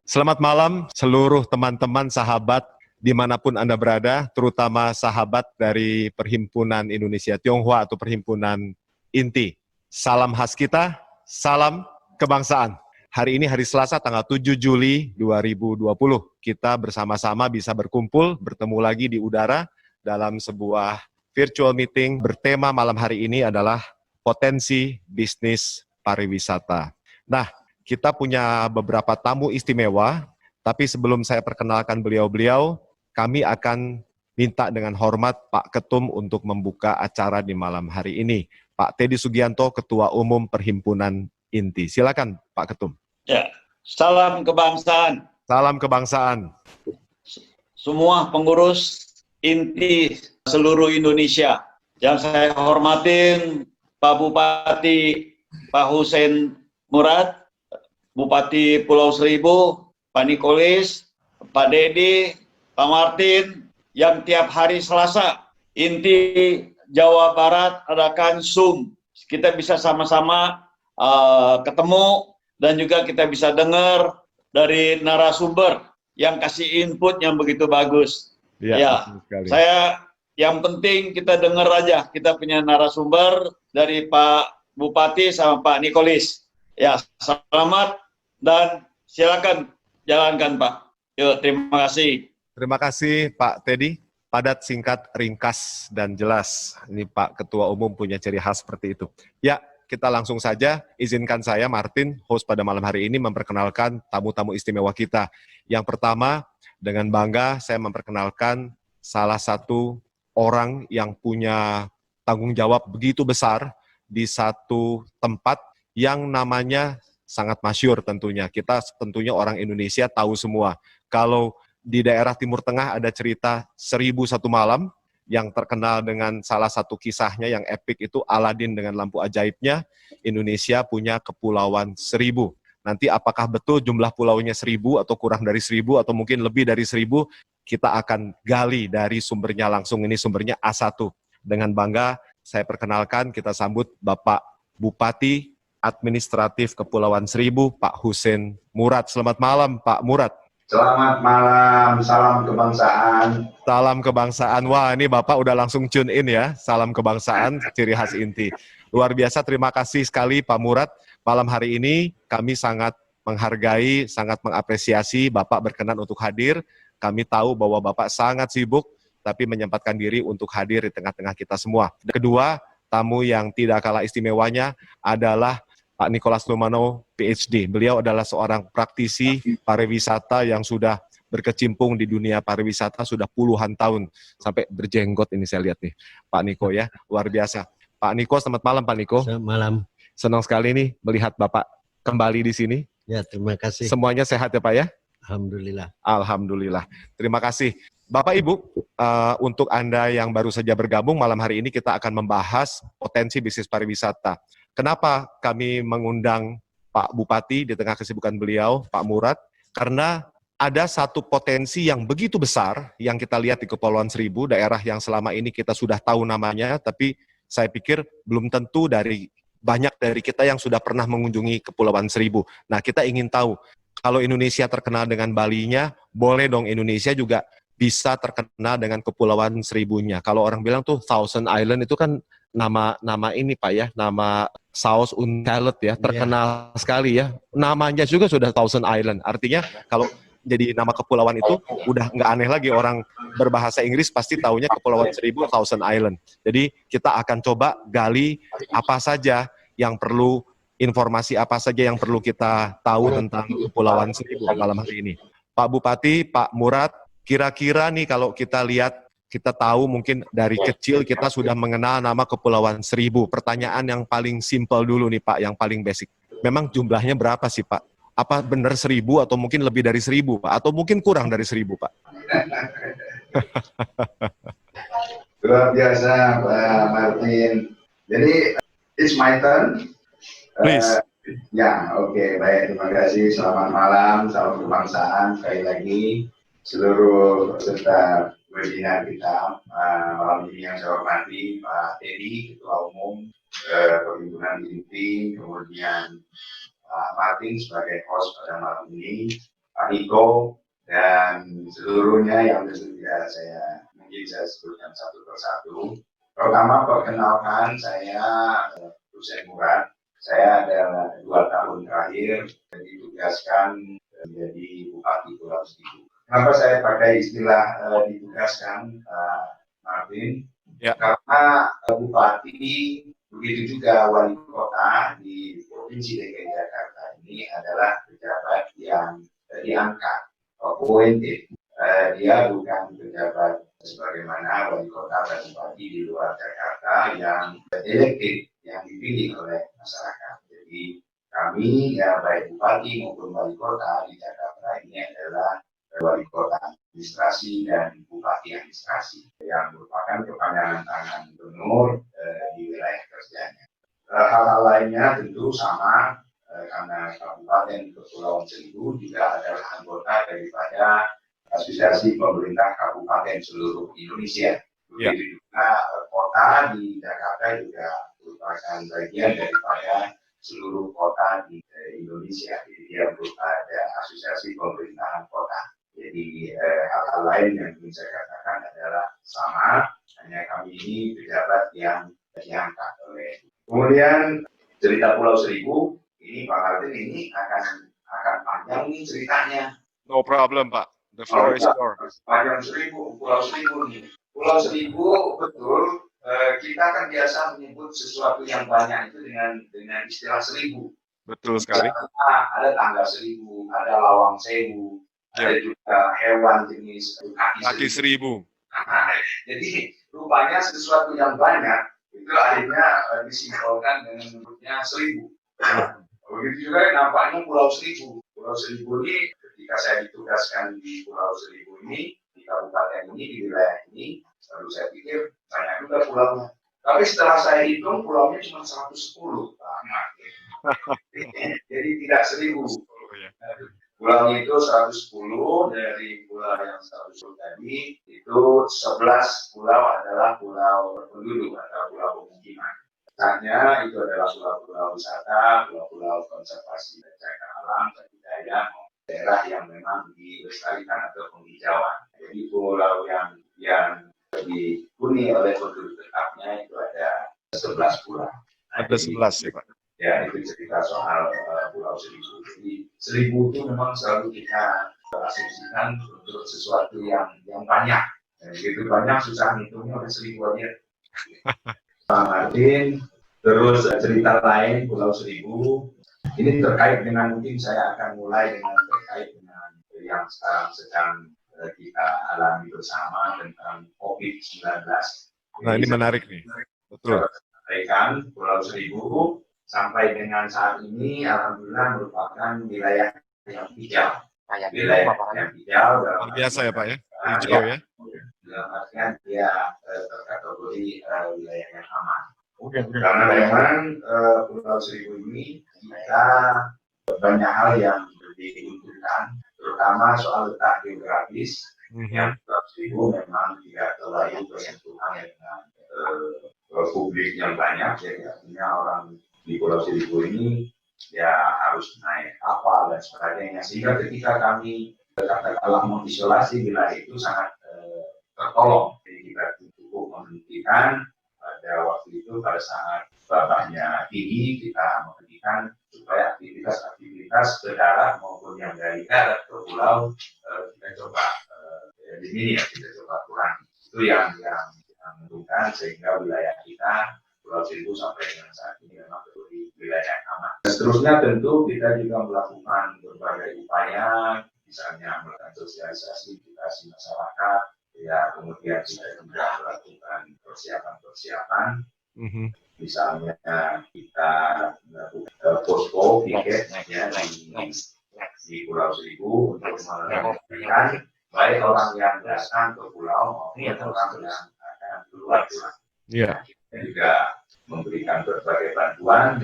Selamat malam seluruh teman-teman sahabat dimanapun Anda berada, terutama sahabat dari Perhimpunan Indonesia Tionghoa atau Perhimpunan Inti. Salam khas kita, salam kebangsaan. Hari ini hari Selasa tanggal 7 Juli 2020. Kita bersama-sama bisa berkumpul, bertemu lagi di udara dalam sebuah virtual meeting bertema malam hari ini adalah potensi bisnis pariwisata. Nah, kita punya beberapa tamu istimewa, tapi sebelum saya perkenalkan beliau-beliau, kami akan minta dengan hormat Pak Ketum untuk membuka acara di malam hari ini. Pak Teddy Sugianto, Ketua Umum Perhimpunan Inti. Silakan Pak Ketum. Ya, salam kebangsaan. Salam kebangsaan. Semua pengurus inti seluruh Indonesia. Yang saya hormatin Pak Bupati Pak Husein Murad, Bupati Pulau Seribu, Pak Nikolis, Pak Dedi, Pak Martin, yang tiap hari Selasa Inti Jawa Barat adakan Zoom. Kita bisa sama-sama ketemu dan juga kita bisa dengar dari narasumber yang kasih input yang begitu bagus. Ya, saya yang penting kita dengar aja. Kita punya narasumber dari Pak Bupati sama Pak Nikolis. Ya, selamat dan silakan jalankan Pak. Yuk, terima kasih. Terima kasih Pak Teddy. Padat, singkat, ringkas, dan jelas. Ini Pak Ketua Umum punya ciri khas seperti itu. Ya, kita langsung saja. Izinkan saya, Martin, host pada malam hari ini, memperkenalkan tamu-tamu istimewa kita. Yang pertama, dengan bangga saya memperkenalkan salah satu orang yang punya tanggung jawab begitu besar di satu tempat yang namanya sangat masyhur tentunya. Kita tentunya orang Indonesia tahu semua. Kalau di daerah Timur Tengah ada cerita 1001 Malam yang terkenal dengan salah satu kisahnya yang epik itu Aladin dengan lampu ajaibnya. Indonesia punya kepulauan 1000. Nanti apakah betul jumlah pulaunya 1000 atau kurang dari 1000 atau mungkin lebih dari 1000, kita akan gali dari sumbernya langsung. Ini sumbernya A1. Dengan bangga saya perkenalkan, kita sambut Bapak Bupati Administratif Kepulauan Seribu, Pak Husein Murad. Selamat malam, Pak Murad. Selamat malam, salam kebangsaan. Salam kebangsaan. Wah, ini Bapak udah langsung tune in ya. Salam kebangsaan, ciri khas inti. Luar biasa, terima kasih sekali Pak Murad. Malam hari ini kami sangat menghargai, sangat mengapresiasi Bapak berkenan untuk hadir. Kami tahu bahwa Bapak sangat sibuk, tapi menyempatkan diri untuk hadir di tengah-tengah kita semua. Kedua, tamu yang tidak kalah istimewanya adalah Pak Nicholas Lumano, PhD. Beliau adalah seorang praktisi pariwisata yang sudah berkecimpung di dunia pariwisata sudah puluhan tahun. Sampai berjenggot ini saya lihat nih, Pak Niko ya, luar biasa. Pak Niko, selamat malam Pak Niko. Selamat malam. Senang sekali nih melihat Bapak kembali di sini. Ya, terima kasih. Semuanya sehat ya Pak ya? Alhamdulillah. Alhamdulillah. Terima kasih. Bapak Ibu, untuk Anda yang baru saja bergabung, malam hari ini kita akan membahas potensi bisnis pariwisata. Kenapa kami mengundang Pak Bupati di tengah kesibukan beliau, Pak Murad? Karena ada satu potensi yang begitu besar yang kita lihat di Kepulauan Seribu, daerah yang selama ini kita sudah tahu namanya, tapi saya pikir belum tentu banyak dari kita yang sudah pernah mengunjungi Kepulauan Seribu. Nah, kita ingin tahu, kalau Indonesia terkenal dengan Balinya, boleh dong Indonesia juga bisa terkenal dengan Kepulauan Seribunya. Kalau orang bilang tuh Thousand Island itu kan nama ini Pak ya, nama Saus Untalet ya, terkenal sekali ya. Namanya juga sudah Thousand Island. Artinya kalau jadi nama kepulauan itu udah nggak aneh lagi, orang berbahasa Inggris pasti taunya Kepulauan Seribu, Thousand Island. Jadi kita akan coba gali apa saja yang perlu, informasi apa saja yang perlu kita tahu tentang Kepulauan Seribu malam hari ini. Pak Bupati, Pak Murad, kira-kira nih kalau kita lihat, kita tahu mungkin dari kecil kita sudah mengenal nama Kepulauan Seribu. Pertanyaan yang paling simpel dulu nih Pak, yang paling basic. Memang jumlahnya berapa sih Pak? Apa benar 1000 atau mungkin lebih dari 1000 Pak? Atau mungkin kurang dari 1000 Pak? Luar biasa Pak Martin. Jadi, it's my turn. Please. Ya, oke, baik. Terima kasih. Selamat malam, salam kebangsaan. Sekali lagi, seluruh peserta webinar kita malam ini yang saya hormati Pak Teddy, Ketua Umum Perhimpunan Inti, kemudian Martin sebagai host pada malam ini, Pak Niko, dan seluruhnya yang tentu tidak mungkin saya sebutkan satu persatu. Pertama, perkenalkan saya Husein Murad. Saya adalah 2 tahun terakhir ditugaskan menjadi Bupati Pulau Seribu. Kenapa saya pakai istilah ditugaskan, Martin? Ya. Karena Bupati, begitu juga Wali Kota di Provinsi DKI Jakarta ini adalah pejabat yang diangkat, appointed. Dia bukan pejabat sebagaimana Wali Kota dan Bupati di luar Jakarta yang elected, yang dipilih oleh masyarakat. Jadi kami, ya baik Bupati maupun Wali Kota di Jakarta ini adalah Wali Kota administrasi dan Bupati administrasi yang merupakan kepanjangan tangan gubernur di wilayah kerjanya. Hal-hal lainnya tentu sama, karena Kabupaten Kepulauan Seribu juga adalah anggota daripada Asosiasi Pemerintah Kabupaten seluruh Indonesia. Begitu juga kota di Jakarta juga merupakan bagian daripada seluruh kota di Indonesia. Jadi dia berupa ada Asosiasi Pemerintahan Kota. Jadi hal-hal lain yang ingin saya katakan adalah sama, hanya kami ini pejabat yang diangkat oleh. Kemudian cerita Pulau Seribu, ini Pak Martin ini akan panjang nih ceritanya. No problem, Pak. The floor is yours. Panjang Pulau Seribu nih. Pulau Seribu betul, kita kan biasa menyebut sesuatu yang banyak itu dengan istilah seribu. Betul sekali. Ada tangga seribu, ada lawang sewu, ada juga hewan jenis kaki seribu. Jadi rupanya sesuatu yang banyak itu akhirnya disimpulkan dengan menyebutnya seribu. Begitu juga nampaknya Pulau Seribu. Pulau Seribu ini ketika saya ditugaskan di Pulau Seribu ini, di kabupaten ini, di wilayah ini, lalu saya pikir banyak juga pulaunya. Tapi setelah saya hitung pulaunya cuma 110. Jadi tidak 1000. Pulaunya itu 110, dari pulau yang 110 tadi, itu 11 pulau adalah pulau penduduk atau pulau pemukiman. Sisanya itu adalah pulau-pulau wisata, pulau-pulau konservasi dan jaga alam dan budaya, daerah yang memang dilestarikan atau penghijauan. Jadi pulau yang dihuni oleh penduduk tetapnya itu ada 11 pulau. Ada 11 ya Pak. Ya, itu cerita soal Pulau Seribu. Jadi seribu itu memang selalu kita asumsikan untuk sesuatu yang banyak. Dan begitu banyak susah ngitungnya, oleh 1000 aja. Pak Martin, terus cerita lain Pulau Seribu. Ini terkait dengan, mungkin saya akan mulai dengan terkait dengan yang sekarang sedang kita alami bersama tentang COVID-19. Nah, ini menarik nih. Betul. Sampaikan Pulau Seribu sampai dengan saat ini alhamdulillah merupakan wilayah yang hijau. Wilayah yang hijau luar biasa ya Pak ya. Hijau ya. Dalam artian dia terkategori wilayah yang aman. Karena memang Pulau Seribu ini kita banyak hal yang diuntungkan, terutama soal letak geografis. Yang Pulau Seribu memang tidak terlalu bersentuhan dengan publik yang banyak, jadi artinya orang di Pulau Seribu ini ya harus naik kapal dan sebagainya, sehingga ketika kami katakanlah mengisolasi wilayah itu sangat tertolong. Jadi kita cukup menghentikan pada waktu itu pada saat babahnya tinggi, kita menghentikan supaya aktivitas ke darat maupun yang dari darat ke pulau kita coba kita coba kurangi. Itu yang menentukan sehingga wilayah kita Pulau Seribu sampai dengan saat ini memang menjadi wilayah yang aman. Dan seterusnya tentu kita juga melakukan berbagai upaya, misalnya melakukan sosialisasi edukasi masyarakat, ya kemudian kita juga melakukan persiapan, misalnya kita melakukan posko piket ya di Pulau Seribu untuk melakukan baik orang yang datang ke pulau maupun orang yang akan keluar pulau. Iya. Dan juga memberikan berbagai bantuan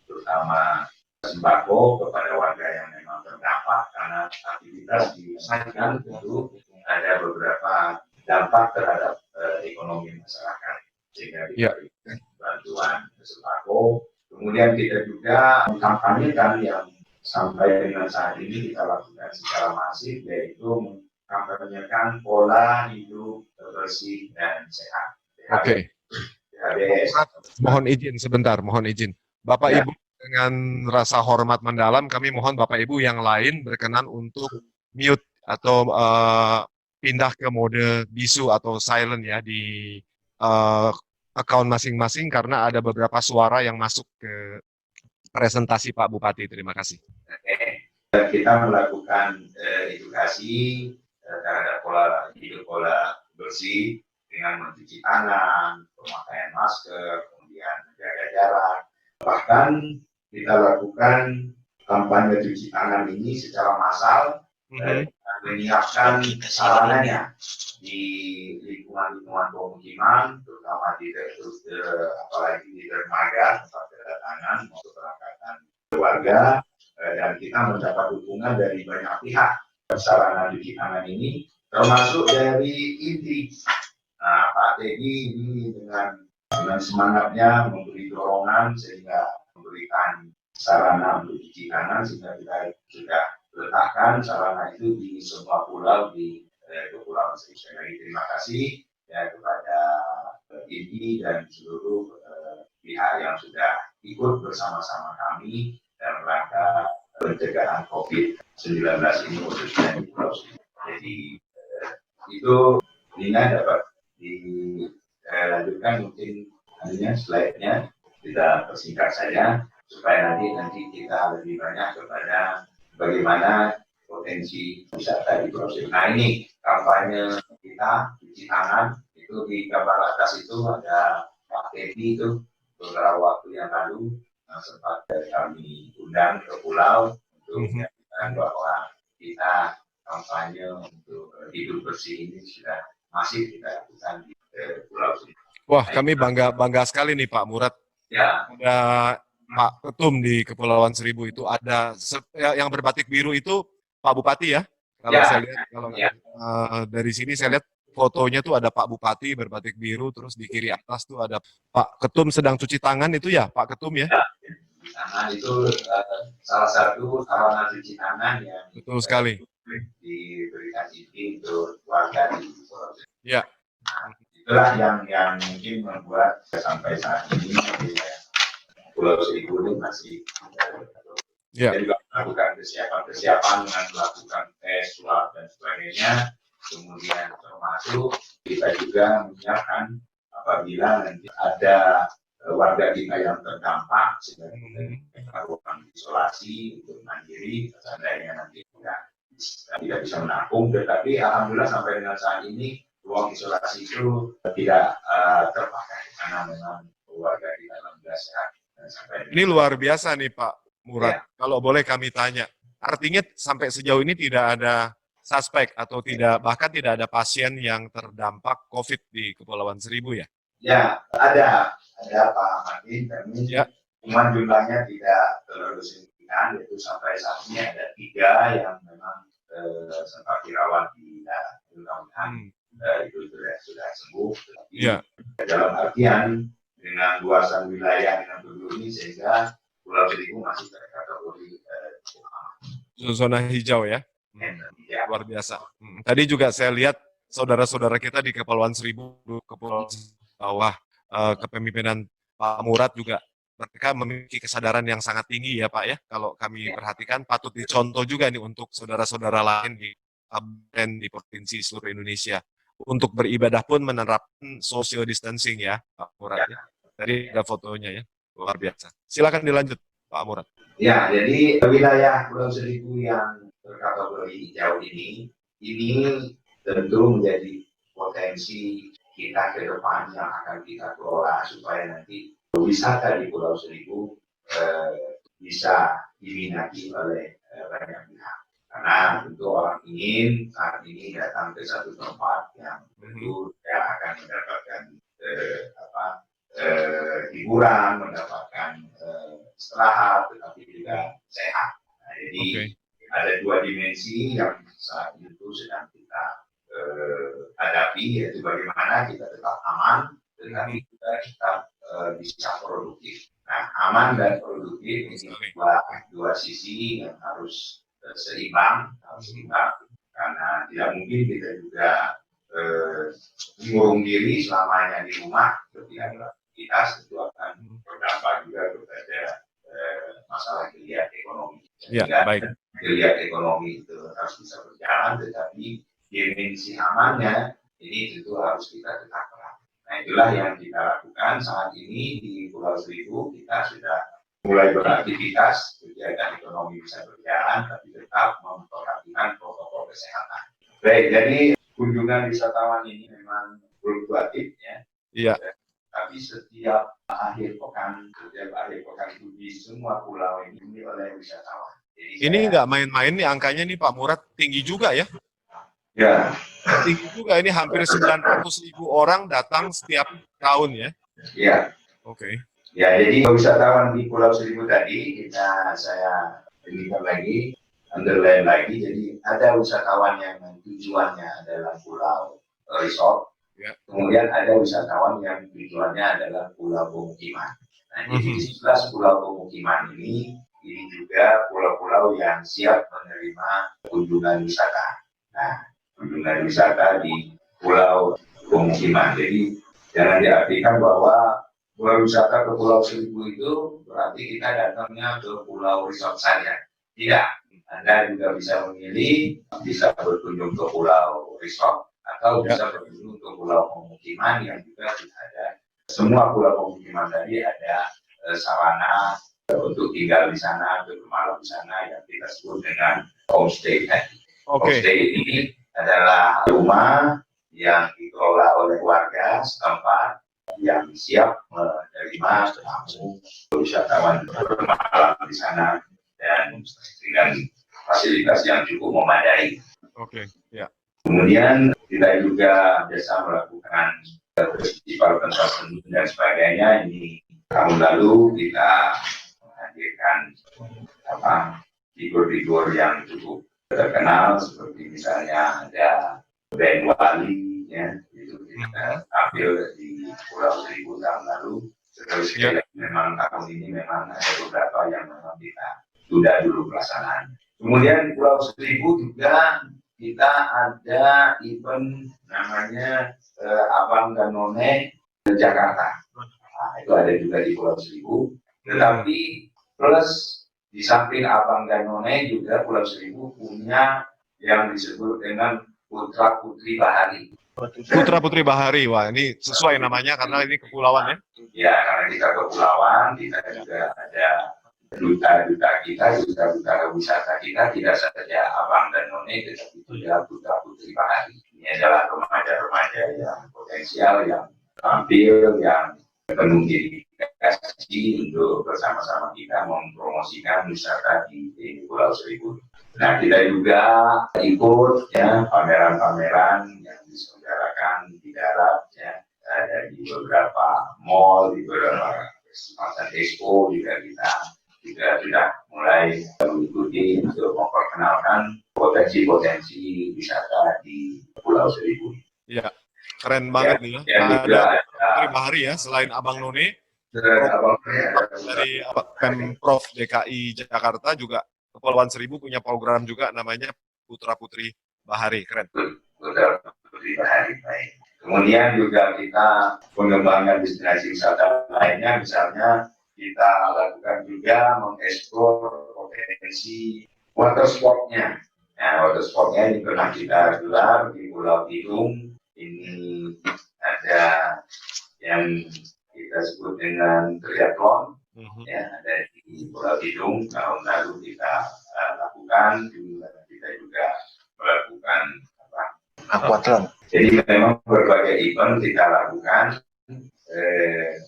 terutama sembako kepada warga yang memang terdampak karena aktivitas di sana tentu ada beberapa dampak terhadap ekonomi masyarakat, sehingga diberikan bantuan sembako. Kemudian kita juga mengkampanyekan yang sampai dengan saat ini kita lakukan secara masif, yaitu mengkampanyekan pola hidup bersih dan sehat. Oke. Mohon izin sebentar, mohon izin. Bapak Ya. Ibu, dengan rasa hormat mendalam, kami mohon Bapak Ibu yang lain berkenan untuk mute atau pindah ke mode bisu atau silent ya di account masing-masing karena ada beberapa suara yang masuk ke presentasi Pak Bupati. Terima kasih. Kita melakukan edukasi terhadap pola bersih dengan mencuci tangan, pemakaian masker, kemudian menjaga jarak. Bahkan kita lakukan kampanye cuci tangan ini secara massal, menyiapkan sarananya di lingkungan-lingkungan pemukiman, terutama apalagi di dermaga, tempat kedatangan, maupun perangkatan keluarga, dan kita mendapat dukungan dari banyak pihak. Sarana cuci tangan ini termasuk dari INTI. Nah, Pak Teddy ini dengan semangatnya memberi dorongan sehingga memberikan sarana untuk cuci tangan, sehingga kita sudah letakkan sarana itu di semua pulau di Kepulauan Seribu. Sekali lagi terima kasih ya kepada INTI dan seluruh pihak yang sudah ikut bersama-sama kami dalam rangka pencegahan COVID-19 ini khususnya di Pulau Seribu. Jadi itu Lina dapat dilanjutkan mungkin slide-nya kita persingkat saja supaya nanti kita lebih banyak kepada bagaimana potensi wisata di Pulau Seribu. Nah ini kampanye kita cuci tangan, itu di gambar atas itu ada Pak Teddy itu beberapa waktu yang lalu sempat kami undang ke pulau untuk menyatakan bahwa kita kampanye untuk hidup bersih ini sudah masih kita lakukan di Pulau Seribu. Wah, kami bangga sekali nih Pak Murad. Ya. Ada Pak Ketum di Kepulauan Seribu itu ada yang berbatik biru itu Pak Bupati ya. Kalau Ya. saya lihat dari sini saya lihat fotonya tuh ada Pak Bupati berbatik biru, terus di kiri atas tuh ada Pak Ketum sedang cuci tangan itu ya, Pak Ketum ya. Ya. Tangan itu salah satu sarana cuci tangan yang betul sekali diberikan izin untuk warga di Pulau Seribu. Ya. Nah, itulah yang mungkin membuat sampai saat ini Pulau Seribu ini masih juga melakukan persiapan dengan melakukan tes swab dan sebagainya. Kemudian termasuk kita juga menyiapkan apabila nanti ada warga kita yang terdampak sehingga kita lakukan isolasi untuk mandiri, seandainya nanti tidak bisa menampung, tetapi alhamdulillah sampai dengan saat ini ruang isolasi itu tidak terpakai karena memang warga kita alhamdulillah sehat. Ini luar biasa nih Pak Murad. Ya. Kalau boleh kami tanya, artinya sampai sejauh ini tidak ada suspek atau bahkan tidak ada pasien yang terdampak COVID di Kepulauan Seribu ya? Ya, ada Pak Martin, kami cuma jumlahnya tidak terlalu signifikan, yaitu sampai saat ini ada 3 yang memang sempat dirawat di mudah-mudahan itu sudah sembuh. Tapi dalam artian dengan luasan wilayah dengan penduduk ini sehingga Pulau Seribu masih terkategori zona hijau ya. Luar biasa. Tadi juga saya lihat saudara-saudara kita di Kepulauan Seribu, Kepulauan bawah kepemimpinan Pak Murad juga mereka memiliki kesadaran yang sangat tinggi ya Pak ya. Kalau kami perhatikan patut dicontoh juga nih untuk saudara-saudara lain di kabupaten di provinsi seluruh Indonesia. Untuk beribadah pun menerapkan social distancing ya Pak Murad ya. Tadi ada fotonya ya. Luar biasa. Silakan dilanjut Pak Murad. Ya, jadi wilayah Pulau Seribu yang terkategori hijau ini tentu menjadi potensi kita ke depan yang akan kita kelola supaya nanti wisata di Pulau Seribu bisa diminati oleh banyak pihak. Karena tentu orang ingin saat ini datang ke satu tempat yang tentu akan mendapatkan hiburan, mendapatkan istirahat, tetapi juga sehat. Nah, jadi ada 2 dimensi yang saat itu sedang kita hadapi, yaitu bagaimana kita tetap aman, tetapi juga kita bisa produktif. Nah, aman dan produktif ini dua sisi yang harus seimbang, karena tidak mungkin kita juga mengurung diri selamanya di rumah, ketika beraktivitas itu akan berdampak juga kepada masalah geliat ekonomi. Ya, baik. Geliat ekonomi itu harus bisa berjalan, tetapi dimensi amannya ini tentu harus kita tetapkan. Nah, itulah yang kita lakukan saat ini di Pulau Seribu. Kita sudah mulai beraktivitas, kegiatan ekonomi bisa berjalan, tapi tetap memperhatikan protokol kesehatan. Baik, jadi kunjungan wisatawan ini memang fluktuatif ya. Iya. Tapi setiap akhir pekan itu di semua pulau ini oleh wisatawan. Jadi ini nggak main-main nih angkanya nih Pak Murad, tinggi juga ya? Ya. Tinggi juga, ini hampir 900.000 orang datang setiap tahun ya? Iya. Oke. Ya, jadi wisatawan di Pulau Seribu tadi saya berikan lagi, underline lagi. Jadi ada wisatawan yang tujuannya adalah pulau resort, ya. Kemudian ada wisatawan yang tujuannya adalah pulau pemukiman. Nah, jadi 11 pulau pemukiman ini juga pulau-pulau yang siap menerima kunjungan wisata. Nah, kunjungan wisata di pulau pemukiman. Jadi jangan diartikan bahwa pulau wisata ke Pulau Seribu itu berarti kita datangnya ke pulau resort saja. Tidak. Anda juga bisa memilih, bisa berkunjung ke pulau resort atau bisa berkunjung ke pulau pemukiman yang juga ada. Semua pulau pemukiman tadi ada sarana untuk tinggal di sana, bermalam di sana yang kita sebut dengan homestay tadi. Homestay ini adalah rumah yang dikelola oleh warga setempat yang siap menerima tamu wisatawan bermalam di sana dan dengan fasilitas yang cukup memadai. Ya. Kemudian kita juga biasa melakukan festival pentas seni dan sebagainya. Ini tahun lalu kita menghadirkan figur-figur yang cukup terkenal seperti misalnya ada band Wali ya, itu kita tampil di Pulau Seribu tahun lalu. Terus memang tahun ini memang ada beberapa yang memang kita sudah dulu pelaksanaan. Kemudian di Pulau Seribu juga kita ada event namanya Abang dan None Jakarta. Nah, itu ada juga di Pulau Seribu. Tetapi plus di samping Abang dan None juga Pulau Seribu punya yang disebut dengan Putra Putri Bahari. Putra Putri Bahari, wah ini sesuai namanya karena ini kepulauan ya? Ya, karena kita kepulauan, kita juga ada duta-duta kita, duta-duta wisata kita, tidak saja Abang dan None, tetapi juga Putra Putri Bahari. Ini adalah remaja-remaja yang potensial, yang tampil, yang penuh dedikasi untuk bersama-sama kita mempromosikan wisata di Pulau Seribu. Nah, kita juga ikut ya pameran-pameran yang diselenggarakan di darat ya, ada di beberapa mall, di beberapa kesempatan expo juga kita sudah mulai mengikuti untuk memperkenalkan potensi-potensi wisata di Pulau Seribu. Iya, keren banget nih ya. Ada Putri Bahari ya, selain Abang None, dari Pemprov DKI Jakarta juga Kepulauan Seribu punya program juga namanya Putra Putri Bahari, keren. Putra Putri Bahari, baik. Kemudian juga kita pengembangan destinasi wisata lainnya, misalnya kita lakukan juga mengeksplor potensi water sportnya. Nah, water sportnya ini pernah kita gelar di Pulau Tidung. Ini ada yang kita sebut dengan triathlon. Ya, ada di Pulau Tidung tahun lalu kita lakukan, kita juga melakukan aquathlon. Jadi memang berbagai event kita lakukan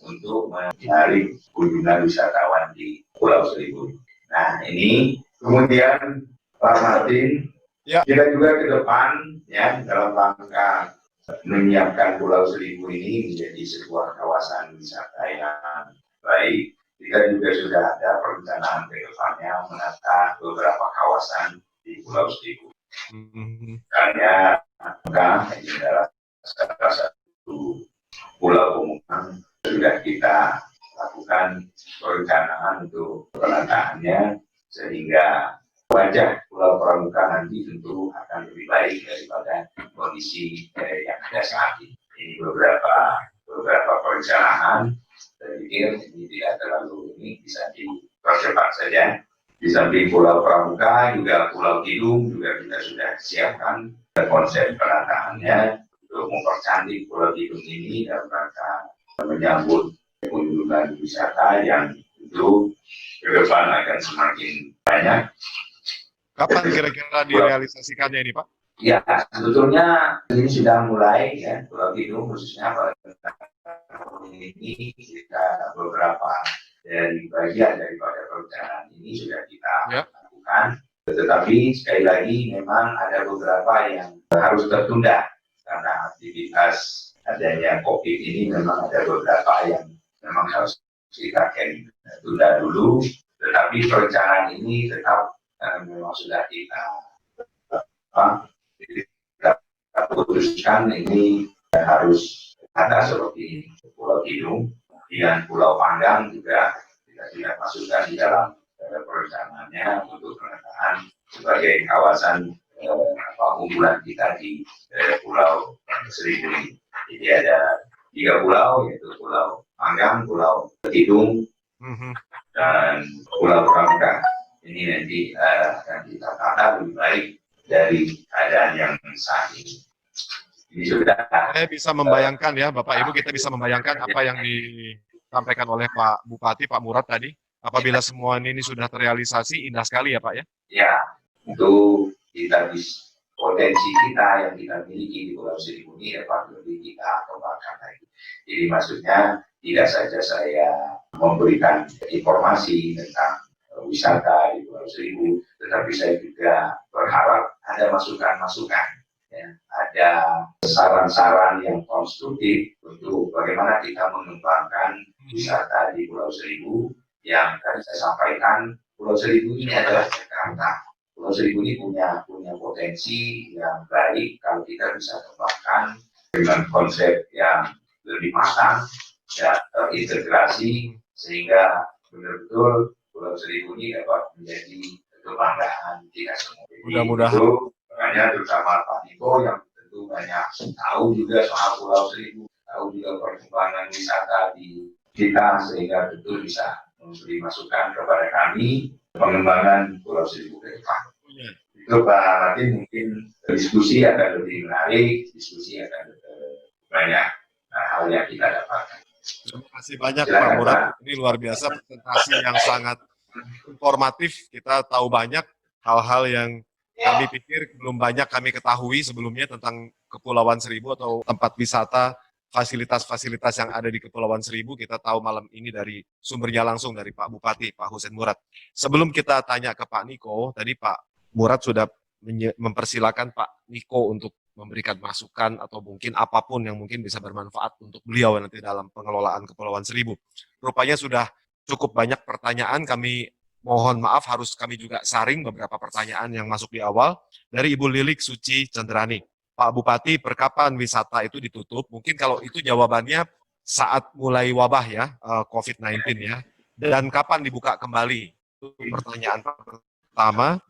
untuk mencari kunjungan wisatawan di Pulau Seribu. Nah, ini kemudian Pak Martin, kita juga ke depan ya dalam rangka menyiapkan Pulau Seribu ini menjadi sebuah kawasan wisata yang baik. Kita juga sudah ada perencanaan ke depannya menata beberapa kawasan di Pulau Seribu. Misalnya, ini adalah salah satu pulau pemukiman sudah kita lakukan kedepannya, sehingga wajah Pulau Pramuka nanti tentu akan lebih baik daripada kondisi yang ada saat ini. Ini beberapa perencanaan, saya pikir ini tidak terlalu ini bisa dipercepat saja. Di samping Pulau Pramuka, juga Pulau Tidung juga kita sudah siapkan konsep penataannya untuk mempercantik Pulau Tidung ini dalam rangka menyambut kunjungan wisata yang tentu ke depan akan semakin banyak. Kapan kira-kira direalisasikannya ini, Pak? Ya, sebetulnya ini sudah mulai ya, Pulau Tidung khususnya pada tahun ini kita beberapa dari bagian daripada perencanaan ini sudah kita lakukan. Tetapi sekali lagi memang ada beberapa yang harus tertunda karena aktivitas adanya COVID ini memang ada beberapa yang memang harus kita tunda dulu. Tetapi perencanaan ini tetap memang sudah kita putuskan ini harus ada seperti Pulau Tidung dan Pulau Panggang juga kita tidak masukkan di dalam perencanaannya untuk penataan sebagai kawasan unggulan kita di Pulau Seribu ini. Jadi ada 3 pulau, yaitu Pulau Panggang, Pulau Tidung, dan Pulau Pramuka. Ini nanti akan kita tata lebih baik dari keadaan yang saat ini. Ini sudah. Saya bisa membayangkan ya, Bapak Ibu, kita bisa membayangkan apa yang disampaikan oleh Pak Bupati, Pak Murad tadi. Apabila semua ini sudah terrealisasi, indah sekali ya Pak ya? Ya, itu kita potensi kita yang kita miliki di Pulau Seribu ini dapat lebih kita kembangkan lagi. Jadi maksudnya tidak saja saya memberikan informasi tentang wisata di Pulau Seribu, tetapi saya juga berharap ada masukan-masukan, ya, ada saran-saran yang konstruktif untuk bagaimana kita mengembangkan wisata di Pulau Seribu. Yang tadi saya sampaikan, Pulau Seribu ini adalah Jakarta. Pulau Seribu ini punya potensi yang baik kalau kita bisa kembangkan dengan konsep yang lebih matang dan terintegrasi sehingga benar-benar Pulau Seribu ini dapat menjadi kebanggaan kita semua. Mudah-mudahan. Makanya terutama Pak Niko yang tentu banyak tahu juga soal Pulau Seribu, tahu juga perkembangan wisata di kita sehingga tentu bisa memberi masukan kepada kami pengembangan Pulau Seribu ke depan. Itu Pak Martin, mungkin diskusi akan lebih menarik, diskusi akan banyak hal yang kita dapatkan. Terima kasih banyak Pak Murad. Ini luar biasa presentasi yang sangat informatif. Kita tahu banyak hal-hal yang kami pikir belum banyak kami ketahui sebelumnya tentang Kepulauan Seribu atau tempat wisata, fasilitas-fasilitas yang ada di Kepulauan Seribu. Kita tahu malam ini dari sumbernya langsung dari Pak Bupati, Pak Husein Murad. Sebelum kita tanya ke Pak Niko, tadi Pak Murad sudah mempersilahkan Pak Niko untuk memberikan masukan atau mungkin apapun yang mungkin bisa bermanfaat untuk beliau nanti dalam pengelolaan Kepulauan Seribu. Rupanya sudah cukup banyak pertanyaan, kami mohon maaf harus kami juga saring beberapa pertanyaan yang masuk di awal. Dari Ibu Lilik Suci Cendrani. Pak Bupati, perkapan wisata itu ditutup? Mungkin kalau itu jawabannya saat mulai wabah ya, COVID-19 ya. Dan kapan dibuka kembali? Itu pertanyaan pertama.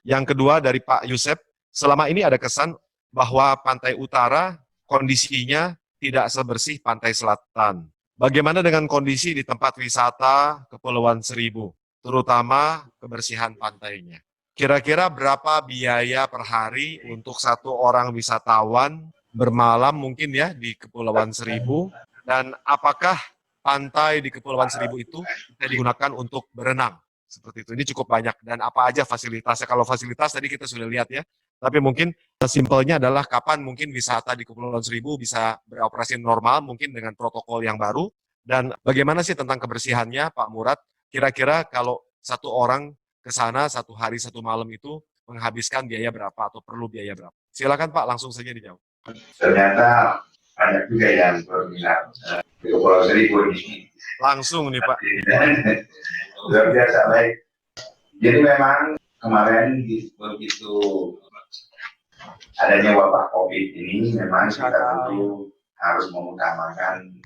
Yang kedua dari Pak Yusef, selama ini ada kesan bahwa pantai utara kondisinya tidak sebersih pantai selatan. Bagaimana dengan kondisi di tempat wisata Kepulauan Seribu, terutama kebersihan pantainya? Kira-kira berapa biaya per hari untuk satu orang wisatawan bermalam mungkin ya di Kepulauan Seribu? Dan apakah pantai di Kepulauan Seribu itu bisa digunakan untuk berenang? Seperti itu. Ini cukup banyak. Dan apa aja fasilitasnya? Kalau fasilitas tadi kita sudah lihat ya. Tapi mungkin simpelnya adalah kapan mungkin wisata di Kepulauan Seribu bisa beroperasi normal, mungkin dengan protokol yang baru. Dan bagaimana sih tentang kebersihannya Pak Murad? Kira-kira kalau satu orang ke sana 1 hari 1 malam itu menghabiskan biaya berapa atau perlu biaya berapa? Silakan Pak, langsung saja dijawab. Ternyata banyak juga yang berminat di Kepulauan Seribu ini. Langsung nih Pak. Luar biasa baik. Jadi memang kemarin begitu adanya wabah COVID ini memang kita tentu harus mengutamakan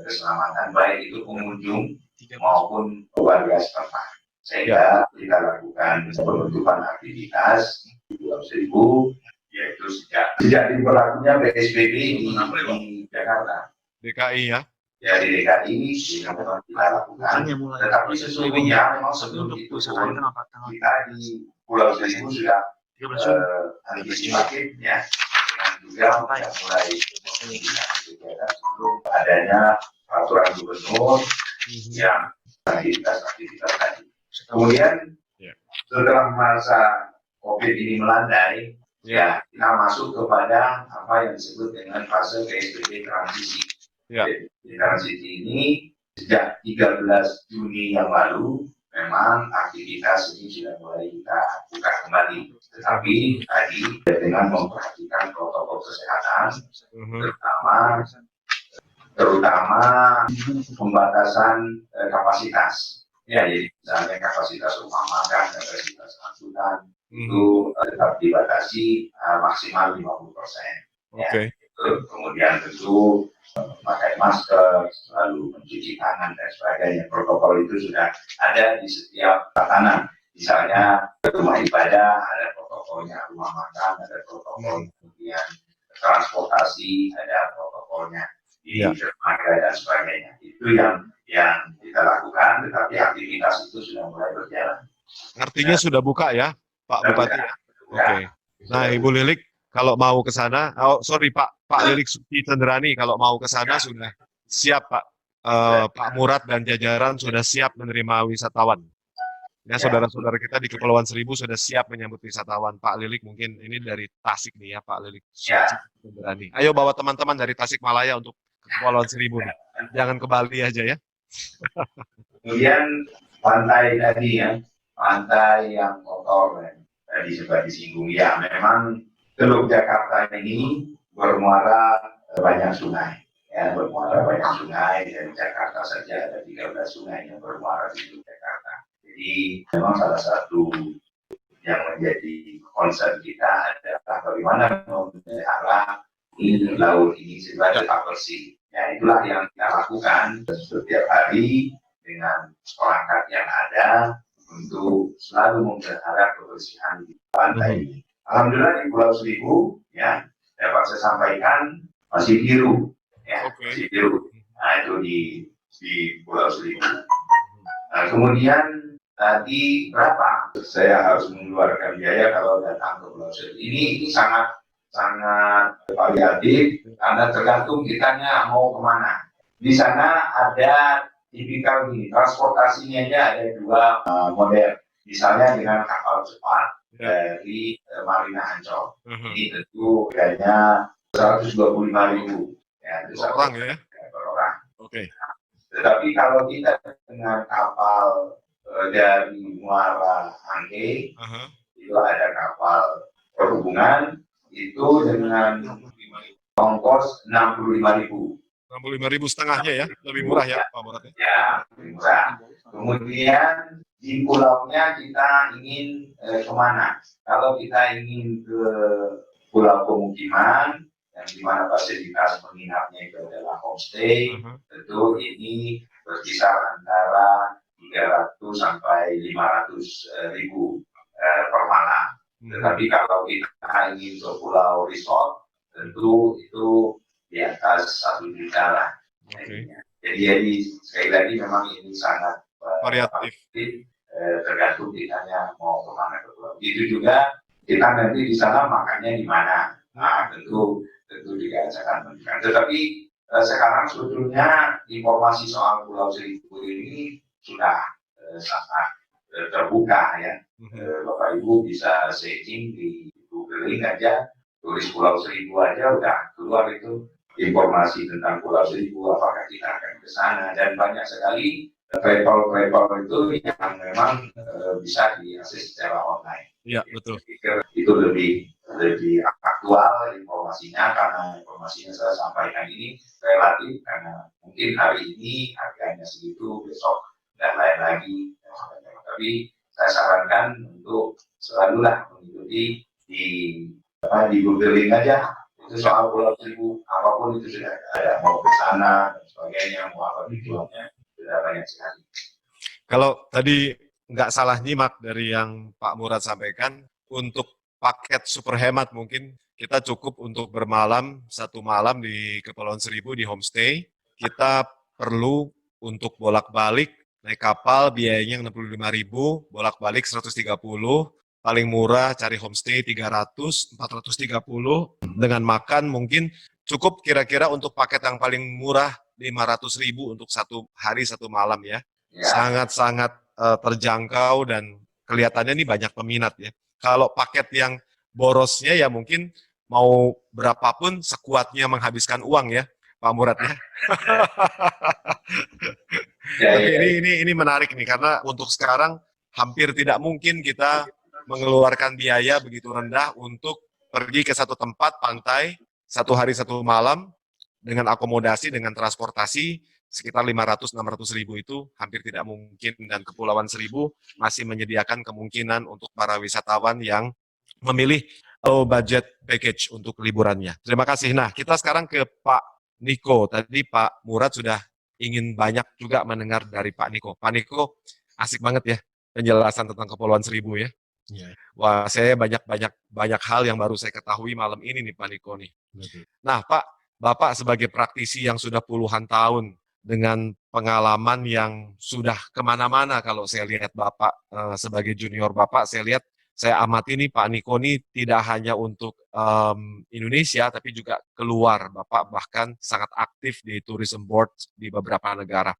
keselamatan baik itu pengunjung maupun warga setempat. sehingga kita lakukan penutupan aktivitas di Pulau Seribu, yaitu sejak diberlakunya PSBB di Jakarta. DKI ya. Ya di DKI kita lakukan, tetapi sesungguhnya memang sebelum itu kita di Pulau Seribu sudah antisipatif ya, dengan juga sudah mulai kegiatan sebelum adanya peraturan gubernur yang aktivitas tadi. Kemudian setelah masa COVID ini melandai, ya kita masuk kepada apa yang disebut dengan fase PSBB transisi. Di transisi ini sejak 13 Juni yang lalu memang aktivitas ini sudah mulai kita buka kembali, tetapi tadi dengan memperhatikan protokol kesehatan, terutama pembatasan kapasitas. Ya, jadi misalnya kapasitas rumah makan, kapasitas angkutan itu tetap dibatasi maksimal 50%. Ya. Kemudian tentu memakai masker, selalu mencuci tangan dan sebagainya. Protokol itu sudah ada di setiap tatanan. Misalnya rumah ibadah ada protokolnya, rumah makan ada protokol, kemudian transportasi ada protokolnya, di dermaga dan sebagainya. Itu yang kita lakukan, tetapi aktivitas itu sudah mulai berjalan. Artinya sudah buka ya, Pak Bupati? Oke. Nah, Ibu Lilik, kalau mau ke sana, Pak Lilik Suci Cenderani, kalau mau ke sana sudah siap, Pak. Pak Murad dan jajaran sudah siap menerima wisatawan. Ya, saudara-saudara kita di Kepulauan Seribu sudah siap menyambut wisatawan. Pak Lilik mungkin ini dari Tasik nih ya, Pak Lilik Suci Cenderani. Ayo bawa teman-teman dari Tasikmalaya untuk ke Kepulauan Seribu nih. Jangan ke Bali aja ya. Kemudian pantai tadi ya, pantai yang kotor tadi sempat disinggung ya, memang Teluk Jakarta ini bermuara banyak sungai, ya bermuara banyak sungai, dan Jakarta saja ada 13 sungai yang bermuara di Teluk Jakarta. Jadi memang salah satu yang menjadi concern kita adalah bagaimana memelihara laut ini supaya tetap bersih. Ya itulah yang kita lakukan setiap hari dengan perangkat yang ada untuk selalu memelihara kebersihan di pantai ini. Alhamdulillah di Pulau Seribu ya dapat saya sampaikan masih biru ya, masih biru. Nah itu di Pulau Seribu. Nah, kemudian tadi berapa saya harus mengeluarkan biaya kalau datang ke Pulau Seribu. Ini sangat variatif karena tergantung kitanya mau kemana. Di sana ada tipikal gini, transportasinya aja ada dua model. Misalnya dengan kapal cepat dari Marina Ancol. Ini tentu harganya 125.000 ya, itu orang ya? Per orang. Oke. Tetapi kalau kita dengan kapal dari Muara Angke, itu ada kapal perhubungan itu dengan ongkos 65.000. 65.000 setengahnya ya, lebih murah ya Pak Murad? Ya, lebih murah. Kemudian di pulaunya kita ingin kemana? Kalau kita ingin ke pulau pemukiman, yang dimana fasilitas menginapnya itu adalah homestay, tentu ini berkisar antara 300 sampai 500.000 per malam. Tetapi kalau kita ingin ke pulau resort, tentu itu di atas 1 juta lah. Jadi sekali lagi memang ini sangat variatif, tergantung kitanya mau kemana ke pulau. Itu juga kita nanti di sana makannya di mana. Nah, tentu dirasakan menunjukkan. Tetapi sekarang sebetulnya informasi soal Pulau Seribu ini sudah sangat terbuka ya. Bapak Ibu bisa searching di Googling aja, tulis Pulau Seribu aja udah keluar itu informasi tentang Pulau Seribu, apakah kita akan ke sana, dan banyak sekali travel itu yang memang bisa diakses secara online. Iya, betul. Itu lebih aktual informasinya, karena informasinya saya sampaikan ini relatif, karena mungkin hari ini harganya segitu, besok dan lain lagi. Tapi saya sarankan untuk selalulah mengikuti di googling aja itu soal Pulau Seribu, apapun itu sudah ada, mau ke sana dan sebagainya, mau apa tujuannya, sudah banyak sekali. Kalau tadi nggak salah nyimak dari yang Pak Murad sampaikan, untuk paket super hemat mungkin kita cukup untuk bermalam, 1 malam di Kepulauan Seribu di homestay. Kita perlu untuk bolak-balik naik kapal biayanya 65.000, bolak-balik 130, paling murah cari homestay 300, 430, dengan makan mungkin cukup kira-kira untuk paket yang paling murah 500.000 untuk 1 hari 1 malam ya. Ya. Sangat-sangat terjangkau dan kelihatannya ini banyak peminat ya. Kalau paket yang borosnya ya mungkin mau berapapun sekuatnya menghabiskan uang ya, Pak Murad ya. Tapi ini menarik nih karena untuk sekarang hampir tidak mungkin kita mengeluarkan biaya begitu rendah untuk pergi ke satu tempat pantai 1 hari 1 malam dengan akomodasi, dengan transportasi sekitar 500-600 ribu itu hampir tidak mungkin, dan Kepulauan Seribu masih menyediakan kemungkinan untuk para wisatawan yang memilih low budget package untuk liburannya. Terima kasih. Nah, kita sekarang ke Pak Niko. Tadi Pak Murad sudah ingin banyak juga mendengar dari Pak Niko. Pak Niko, asik banget ya penjelasan tentang Kepulauan Seribu ya. Ya, Wah, saya banyak hal yang baru saya ketahui malam ini nih Pak Niko nih. betul. Nah, Pak, Bapak sebagai praktisi yang sudah puluhan tahun dengan pengalaman yang sudah kemana-mana, kalau saya lihat Bapak sebagai junior Bapak, saya amati nih Pak Niko nih tidak hanya untuk Indonesia, tapi juga keluar. Bapak bahkan sangat aktif di tourism board di beberapa negara.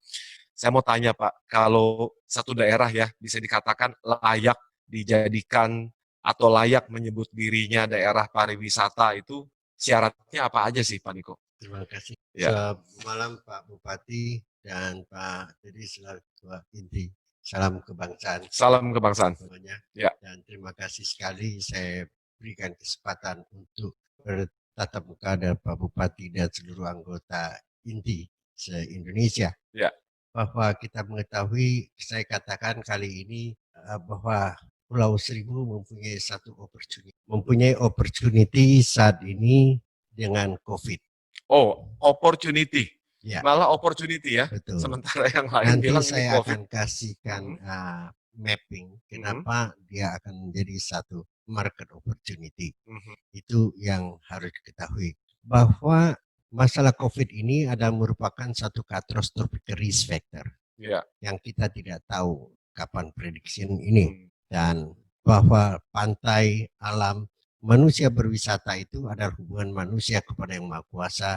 Saya mau tanya Pak, kalau satu daerah ya bisa dikatakan layak dijadikan atau layak menyebut dirinya daerah pariwisata itu syaratnya apa aja sih Pak Niko? Terima kasih. Ya. Selamat malam Pak Bupati dan Pak Teddy selaku Ketua Inti. Salam kebangsaan. Salam kebangsaan. Semuanya. Ya. Dan terima kasih sekali saya berikan kesempatan untuk bertatap muka dengan Pak Bupati dan seluruh anggota Inti se-Indonesia. Ya. Bahwa kita mengetahui, saya katakan kali ini bahwa Pulau Seribu mempunyai opportunity saat ini dengan COVID. Oh, opportunity. Ya. Malah opportunity ya. Betul. Sementara yang lain Nanti bilang saya ini COVID. akan kasihkan mapping kenapa dia akan menjadi satu market opportunity. Itu yang harus diketahui. Bahwa masalah COVID ini adalah merupakan satu catastrophic risk factor. Ya. Yang kita tidak tahu kapan prediksi ini. Dan bahwa pantai, alam, manusia berwisata itu adalah hubungan manusia kepada Yang Maha Kuasa,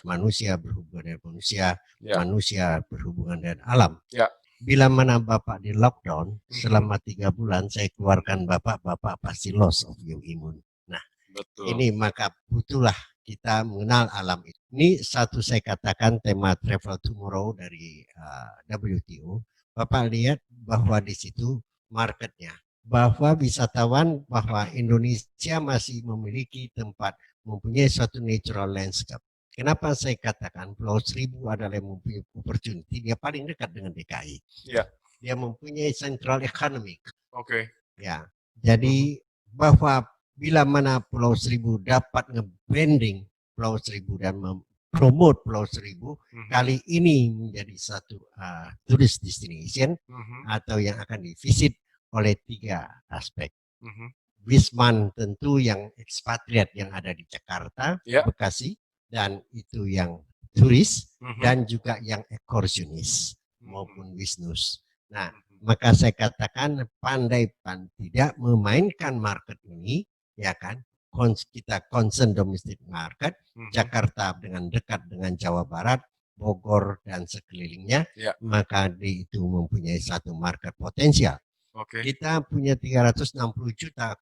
manusia berhubungan dengan manusia, manusia berhubungan dengan alam. Ya. Bila mana Bapak di lockdown selama 3 bulan, saya keluarkan Bapak pasti loss of your immune. Nah, betul. Ini maka butuhlah kita mengenal alam itu. Ini satu saya katakan tema Travel Tomorrow dari WTO. Bapak lihat bahwa di situ marketnya, bahwa wisatawan, bahwa Indonesia masih memiliki tempat, mempunyai suatu natural landscape. Kenapa saya katakan Pulau Seribu adalah yang mempunyai opportunity, dia paling dekat dengan DKI. Ya. Dia mempunyai central economic. Oke. Ya, jadi bahwa bila mana Pulau Seribu dapat nge-branding Pulau Seribu dan mempromote Pulau Seribu, kali ini menjadi satu tourist destination atau yang akan divisit oleh 3 aspek. Wisman tentu yang ekspatriat yang ada di Jakarta, Bekasi, dan itu yang turis, dan juga yang excursionis maupun bisnis. Nah, maka saya katakan pandai tidak memainkan market ini, ya kan? Kita concern domestic market, Jakarta dengan dekat dengan Jawa Barat, Bogor dan sekelilingnya, maka itu mempunyai satu market potensial. Kita punya 360 juta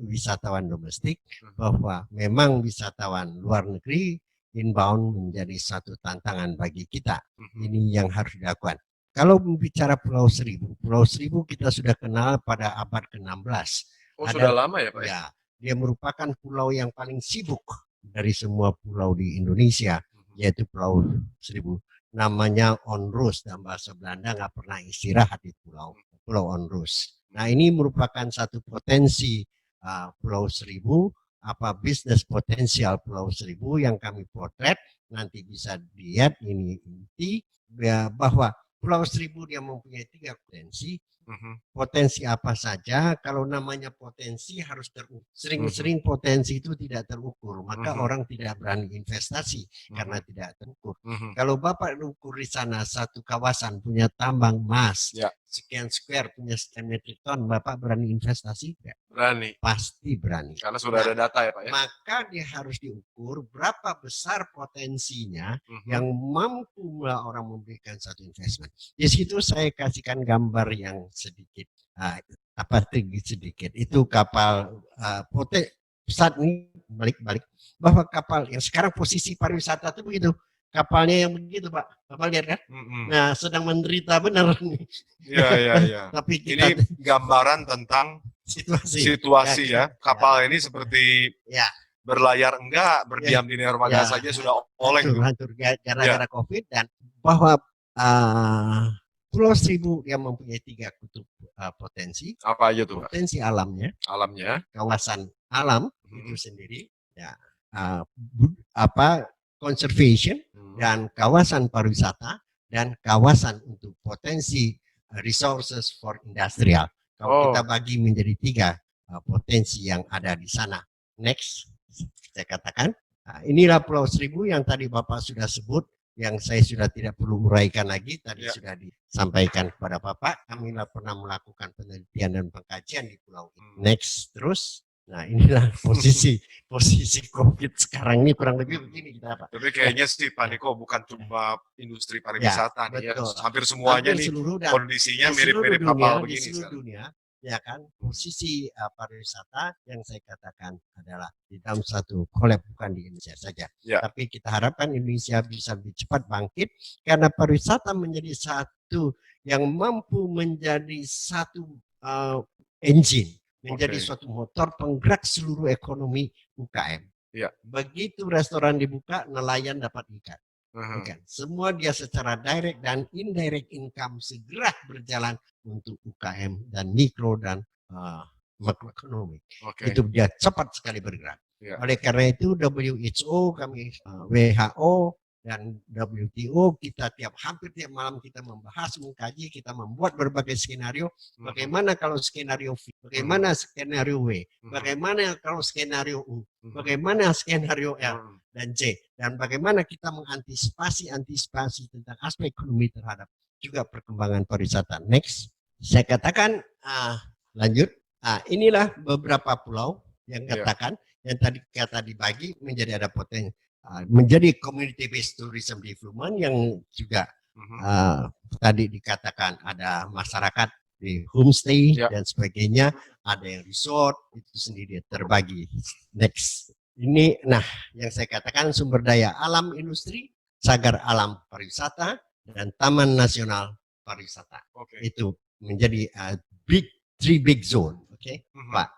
wisatawan domestik, bahwa memang wisatawan luar negeri inbound menjadi satu tantangan bagi kita. Ini yang harus dilakukan. Kalau bicara Pulau Seribu kita sudah kenal pada abad ke-16. Sudah lama ya Pak? Ya, dia merupakan pulau yang paling sibuk dari semua pulau di Indonesia, yaitu Pulau Seribu. Namanya onrus, dalam bahasa Belanda nggak pernah istirahat di Pulau onrus. Nah, ini merupakan satu potensi Pulau Seribu, bisnis potensial Pulau Seribu yang kami potret. Nanti bisa dilihat ini inti bahwa Pulau Seribu dia mempunyai 3 potensi. Potensi apa saja, kalau namanya potensi harus terukur. Sering-sering potensi itu tidak terukur, maka orang tidak berani investasi karena tidak terukur. Kalau Bapak ukur di sana satu kawasan punya tambang emas, sekian square punya sekian metrik ton, Bapak berani investasi? Tidak. Berani. Pasti berani. Karena sudah ada data ya Pak ya. Maka dia harus diukur berapa besar potensinya yang mampu orang memberikan satu investment. Di situ saya kasihkan gambar yang sedikit, sedikit. Itu kapal saat ini balik-balik bahwa kapal yang sekarang posisi pariwisata itu begitu. Kapalnya yang begitu Pak, Bapak lihat kan? Nah sedang menderita benar nih. Iya. Tapi kita, ini gambaran tentang situasi ya. Kapal ini seperti berlayar enggak, berdiam di dermaga saja sudah oleng. Hancur gara-gara COVID, dan bahwa Pulau Seribu yang mempunyai 3 kutub potensi. Apa aja tuh? Potensi alamnya, kawasan alam itu sendiri, conservation, dan kawasan pariwisata, dan kawasan untuk potensi resources for industrial. Kalau kita bagi menjadi 3 potensi yang ada di sana. Next, saya katakan, inilah Pulau Seribu yang tadi Bapak sudah sebut, yang saya sudah tidak perlu uraikan lagi, tadi sudah disampaikan kepada Bapak. Kami pernah melakukan penelitian dan pengkajian di pulau ini. Next, terus. Nah inilah posisi COVID sekarang ini kurang lebih begini kita Pak. Tapi kayaknya sih Pak Niko bukan cuma industri pariwisata nih ya, hampir semuanya nih kondisinya mirip-mirip kapal begini. Di seluruh dunia, ya kan, posisi pariwisata yang saya katakan adalah di dalam satu collab, bukan di Indonesia saja. Tapi kita harapkan Indonesia bisa lebih cepat bangkit karena pariwisata menjadi satu yang mampu menjadi satu engine, menjadi suatu motor penggerak seluruh ekonomi UKM. Begitu restoran dibuka, nelayan dapat ikan. Semua dia secara direct dan indirect income segera berjalan untuk UKM dan mikro dan makroekonomi. Itu dia cepat sekali bergerak. Oleh karena itu WHO, kami WHO dan WTO, kita hampir tiap malam kita membahas, mengkaji, kita membuat berbagai skenario. Bagaimana kalau skenario V, bagaimana skenario W, bagaimana kalau skenario U, bagaimana skenario L dan J, dan bagaimana kita mengantisipasi tentang aspek ekonomi terhadap juga perkembangan pariwisata. Next, saya katakan lanjut. Inilah beberapa pulau yang katakan yang tadi kata dibagi menjadi ada potensi. Menjadi community based tourism development yang juga tadi dikatakan ada masyarakat di homestay dan sebagainya, ada yang resort, itu sendiri terbagi. Next, ini yang saya katakan sumber daya alam industri, cagar alam pariwisata, dan taman nasional pariwisata. Itu menjadi 3 big zone, Pak.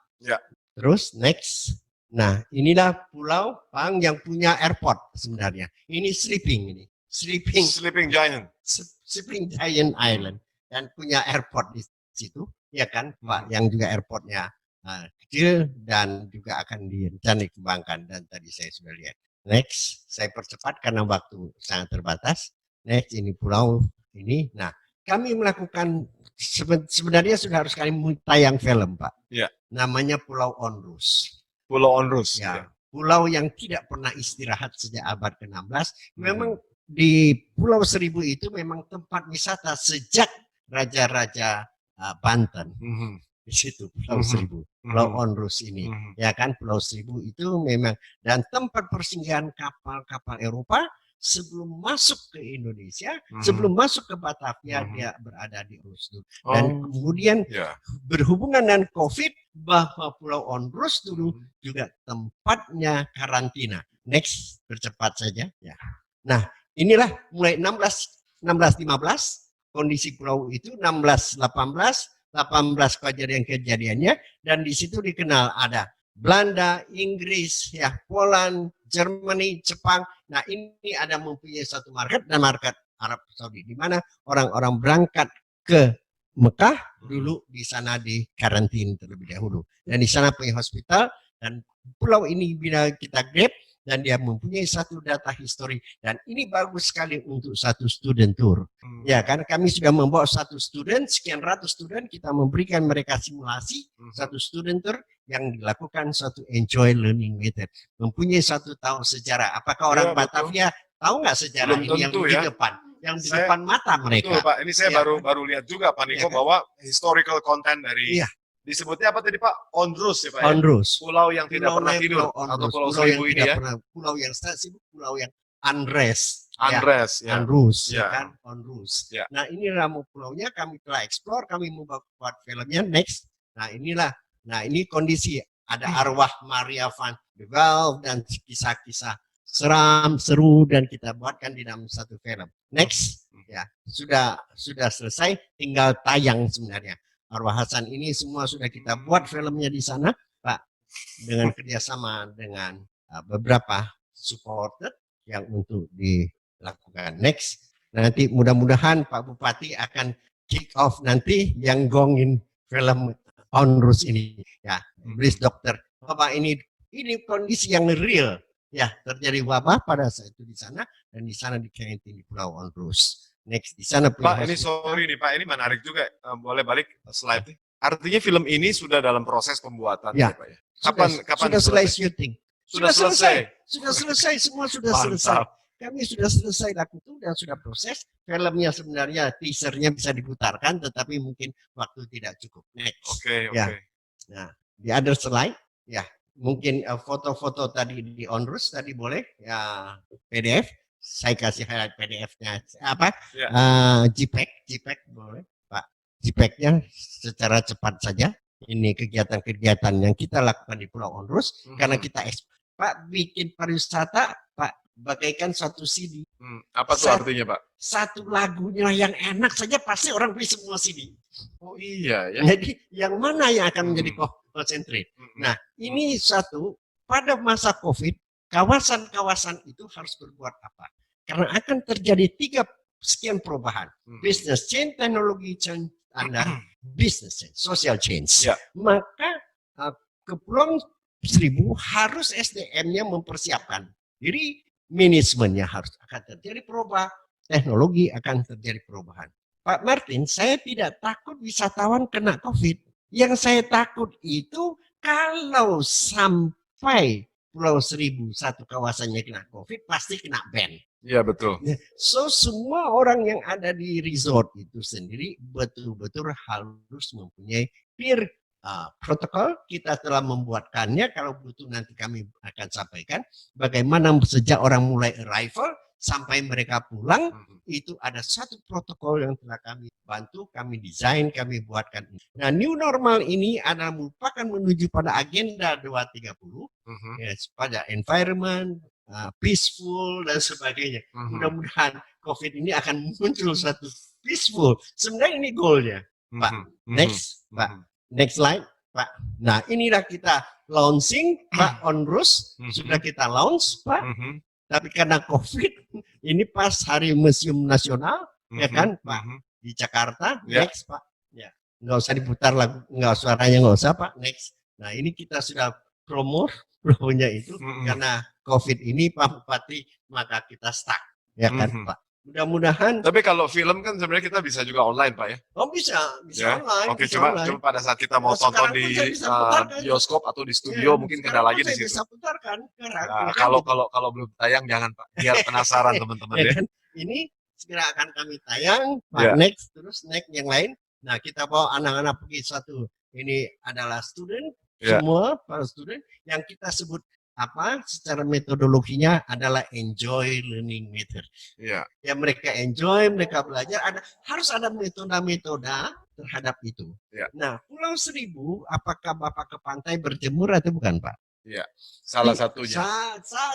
Terus next. Nah, inilah pulau Pang yang punya airport sebenarnya. Ini Sleeping Giant Island, dan punya airport di situ, ya kan, Pak, yang juga airportnya kecil dan juga akan direncanakan dikembangkan, dan tadi saya sudah lihat. Next, saya percepat karena waktu sangat terbatas. Next, ini pulau ini. Nah, kami melakukan sebenarnya sudah harus kali tayang film, Pak. Namanya Pulau Onrus. Pulau yang tidak pernah istirahat sejak abad ke-16. Memang di Pulau Seribu itu memang tempat wisata sejak raja-raja Banten. Di situ Pulau Seribu, Pulau Onrus ini, ya kan, Pulau Seribu itu memang, dan tempat persinggahan kapal-kapal Eropa sebelum masuk ke Indonesia, sebelum masuk ke Batavia, dia berada di Onrus. Dan kemudian berhubungan dengan COVID, bahwa Pulau Onrus dulu juga tempatnya karantina. Next, percepat saja. Nah, inilah mulai 1615 kondisi pulau itu, 1818 kejadiannya, dan di situ dikenal ada Belanda, Inggris, Poland, Germany, Jepang. Nah, ini ada mempunyai satu market, dan market Arab Saudi, di mana orang-orang berangkat ke Mekah dulu, di sana di karantin terlebih dahulu, dan di sana punya hospital. Dan pulau ini bila kita grab dan dia mempunyai satu data history, dan ini bagus sekali untuk satu student tour. Ya, karena kami sudah membawa satu student, sekian ratus student, kita memberikan mereka simulasi satu student tour yang dilakukan satu enjoy learning method, mempunyai satu tahu sejarah. Apakah orang Batavia tahu nggak sejarah Belum ini yang tentu, di ya. depan, yang di depan mata mereka? Betul, Pak. Ini saya Ya. baru lihat juga Pak Niko Ya, kan? bahwa historical content dari Iya. disebutnya apa tadi Pak? Ondrus ya Pak. Ya? Ondrus. Pulau yang tidak Pulau pernah lain, tidur Pulau atau Ondrus, Pulau pulau yang Seribu ini tidak ya. pernah, pulau yang sibuk, pulau yang unrest. Ya. Andres ya. Andrus, Ya. ya kan? Onrus. Ya. Nah, ini nama pulaunya kami telah explore, kami membuat filmnya next. Nah, inilah. Nah, ini kondisi ada arwah Maria van de Waal dan kisah-kisah seram, seru, dan kita buatkan di dalam satu film. Next, ya sudah selesai, tinggal tayang sebenarnya. Arwah Hasan ini semua sudah kita buat filmnya di sana, Pak, dengan kerjasama dengan beberapa supporter yang untuk dilakukan. Next, nanti mudah-mudahan Pak Bupati akan kick off nanti yang gongin film Onrus ini. Ya, please dokter, Bapak ini kondisi yang real. Ya, terjadi wabah pada saat itu di sana, dan di sana di karantina di Pulau Onrus. Next, di sana Pak, ini sorry nih Pak, ini menarik juga. Boleh balik slide. Artinya film ini sudah dalam proses pembuatan Ya. Pak ya. Kapan sudah selesai syuting? Sudah selesai. Sudah selesai, semua sudah Mantap. selesai. Kami sudah selesai lakukan dan sudah proses. Filmnya sebenarnya teasernya bisa diputarkan, tetapi mungkin waktu tidak cukup. Next. Oke. Ya. Nah, di other slide, ya mungkin foto-foto tadi di Onrus tadi boleh, ya PDF. Saya kasih highlight PDF-nya apa? Ya. JPEG boleh, Pak. JPEG-nya secara cepat saja. Ini kegiatan-kegiatan yang kita lakukan di Pulau Onrus karena kita Pak bikin pariwisata, Pak, bagaikan satu CD. Apa tuh artinya Pak? Satu lagunya yang enak saja pasti orang beli semua CD. Oh iya ya. Jadi yang mana yang akan menjadi konsentrate? Nah, ini satu pada masa COVID, kawasan-kawasan itu harus berbuat apa? Karena akan terjadi 3 sekian perubahan. Business change, teknologi change, dan business change, social change. Ya. Maka Kepulauan Seribu harus SDM-nya mempersiapkan. Jadi manajemennya harus akan terjadi perubahan, teknologi akan terjadi perubahan. Pak Martin, saya tidak takut wisatawan kena COVID. Yang saya takut itu kalau sampai Pulau Seribu satu kawasannya kena COVID, pasti kena ban. Iya betul. So semua orang yang ada di resort itu sendiri betul-betul harus mempunyai peer protokol. Kita telah membuatkannya, kalau butuh nanti kami akan sampaikan bagaimana sejak orang mulai arrival sampai mereka pulang, itu ada satu protokol yang telah kami bantu, kami desain, kami buatkan. Nah, new normal ini adalah merupakan menuju pada agenda 2030, ya, pada environment, peaceful, dan sebagainya. Mudah-mudahan COVID ini akan muncul satu peaceful. Sebenarnya ini goalnya, Pak. Next, Pak. Next slide, Pak. Nah, inilah kita launching, Pak, Onrus. Sudah kita launch, Pak. Tapi karena COVID, ini pas Hari Museum Nasional, ya kan, Pak, di Jakarta. Next, Pak. Ya, nggak usah diputar lagu, suaranya nggak usah, Pak. Next. Nah, ini kita sudah promonya itu karena COVID ini, Pak Bupati, maka kita stuck, ya kan, Pak. Mudah-mudahan. Tapi kalau film kan sebenarnya kita bisa juga online Pak ya? Oh bisa ya? Online. Oke, bisa cuma online. pada saat kita mau tonton di bioskop atau di studio, mungkin kendalanya di situ. Bisa putarkan. Nah, kalau belum tayang jangan Pak, biar penasaran teman-teman ya. Kan? Ini segera akan kami tayang, Pak. Next, terus next yang lain. Nah, kita bawa anak-anak pergi satu. Ini adalah student, semua para student yang kita sebut apa secara metodologinya adalah enjoy learning method. Ya, mereka enjoy, mereka belajar. Harus ada metode-metode terhadap itu. Nah, Pulau Seribu, apakah Bapak ke pantai berjemur atau bukan, Pak? Iya, salah satunya.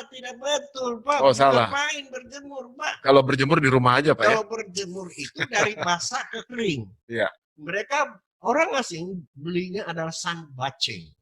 Tidak betul, Pak. Oh, salah. Ngapain berjemur, Pak? Kalau berjemur di rumah aja, Pak. Kalau berjemur itu dari basah ke kering. Iya. Mereka orang asing belinya adalah sunbathing,